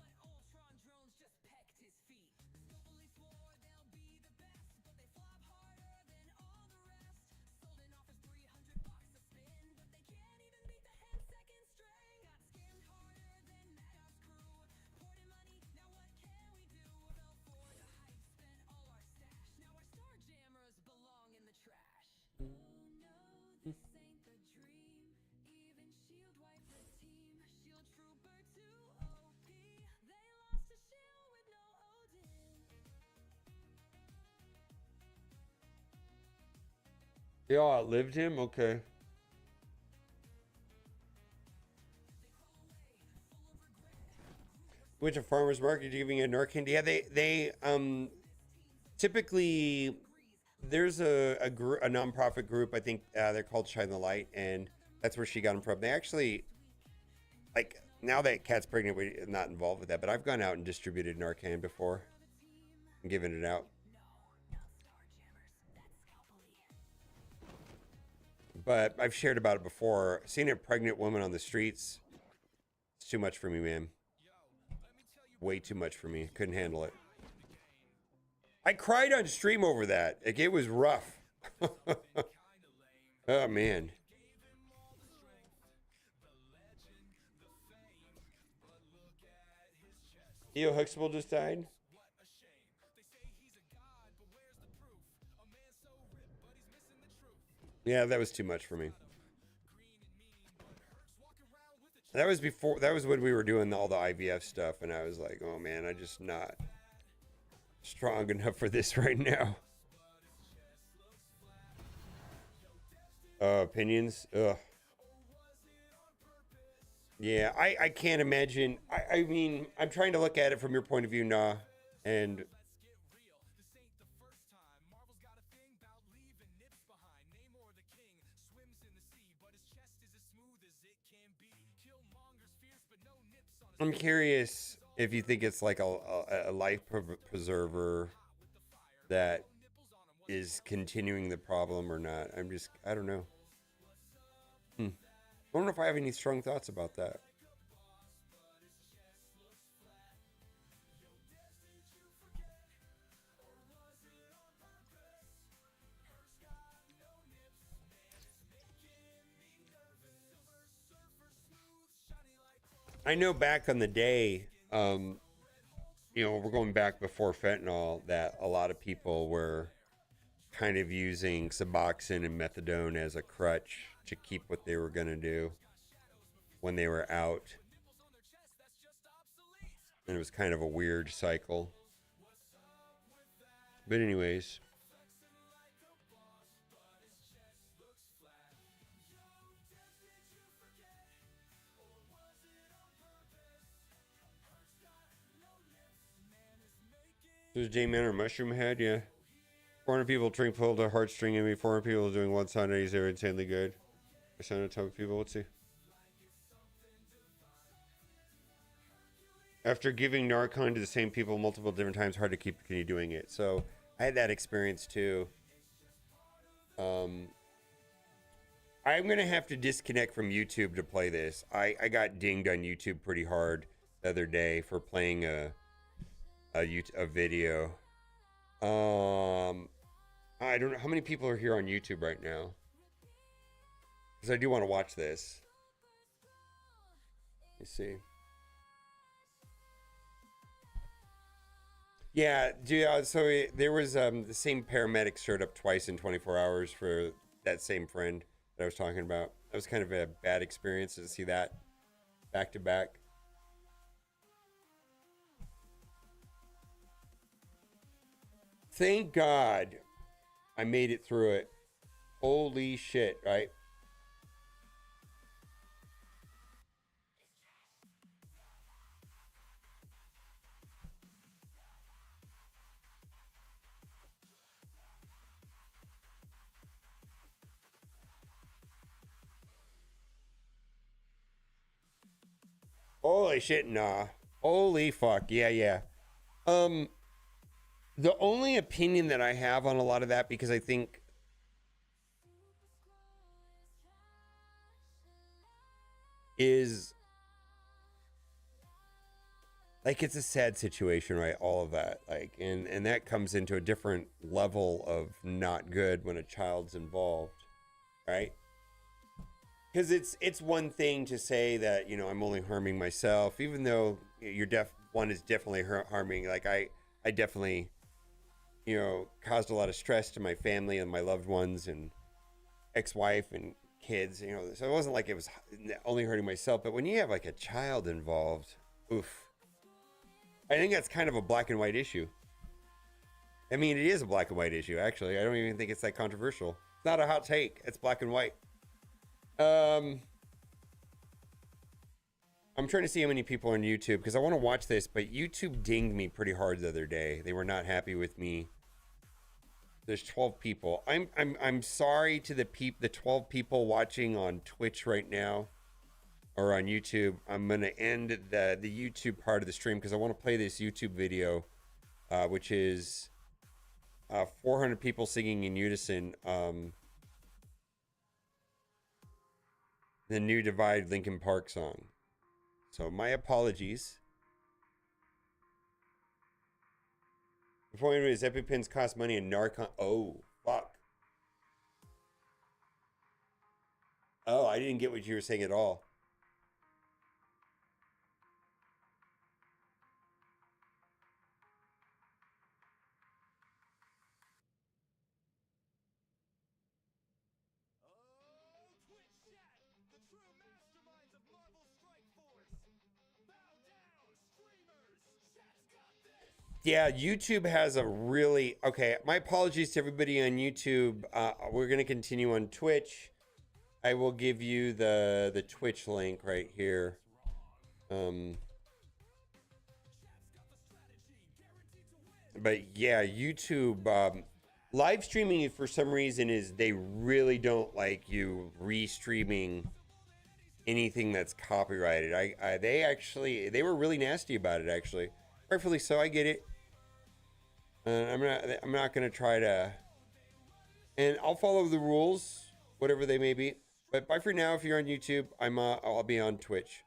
They all outlived him? Okay. Went to farmer's market giving a Narcan. Yeah, they typically there's a group, a nonprofit group. I think they're called Shine the Light, and that's where she got them from. They actually, like, now that Kat's pregnant, we're not involved with that. But I've gone out and distributed Narcan before, and given it out. But I've shared about it before. Seeing a pregnant woman on the streets, it's too much for me, man. Way too much for me. Couldn't handle it. I cried on stream over that. Like, it was rough. Oh, man. Theo Huxtable just died. Yeah, that was too much for me. That was before, that was when we were doing all the IVF stuff, and I was like, oh man, I'm just not strong enough for this right now. Opinions? Ugh. Yeah, I can't imagine. I mean, I'm trying to look at it from your point of view, nah, and I'm curious if you think it's like a life preserver that is continuing the problem or not. I don't know. I don't know if I have any strong thoughts about that. I know back on the day, you know, we're going back before fentanyl, that a lot of people were kind of using Suboxone and methadone as a crutch to keep what they were going to do when they were out. And it was kind of a weird cycle. But anyways. There's J Man or Mushroom Head, yeah. 400 people drink pulled a heartstring in me. 400 people doing one Sundays. They're insanely good. I sent a ton of people. Let's see. After giving Narcan to the same people multiple different times, hard to keep continue doing it. So I had that experience too. I'm gonna have to disconnect from YouTube to play this. I got dinged on YouTube pretty hard the other day for playing a video. I don't know how many people are here on YouTube right now, because I do want to watch this. Let's see. Yeah, so there was the same paramedic showed up twice in 24 hours for that same friend that I was talking about. That was kind of a bad experience to see that back to back. Thank God I made it through it. Holy shit, right? Holy shit, nah. Holy fuck. Yeah. The only opinion that I have on a lot of that, because I think is like, it's a sad situation, right? All of that, like, and that comes into a different level of not good when a child's involved, right? Because it's one thing to say that, you know, I'm only harming myself, even though one is definitely harming. Like, I definitely, you know, caused a lot of stress to my family and my loved ones and ex-wife and kids, you know, so it wasn't like it was only hurting myself. But when you have like a child involved, oof, I think that's kind of a black and white issue. I mean, it is a black and white issue, actually. I don't even think it's that controversial. It's not a hot take. It's black and white. I'm trying to see how many people are on YouTube, because I want to watch this, but YouTube dinged me pretty hard the other day. They were not happy with me There's 12 people. I'm sorry to the 12 people watching on Twitch right now or on YouTube. I'm gonna end the YouTube part of the stream because I want to play this YouTube video, which is 400 people singing in unison. The New Divide Linkin Park song. So my apologies. The point is EpiPens cost money and Narcon. Oh, fuck. Oh, I didn't get what you were saying at all. Yeah, YouTube has a really okay. My apologies to everybody on YouTube. We're gonna continue on Twitch. I will give you the Twitch link right here. But yeah, YouTube live streaming for some reason is they really don't like you restreaming anything that's copyrighted. They were really nasty about it actually. Rightfully so, I get it. I'm not gonna try to, and I'll follow the rules, whatever they may be. But bye for now. If you're on YouTube, I'll be on Twitch.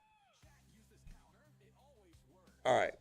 All right.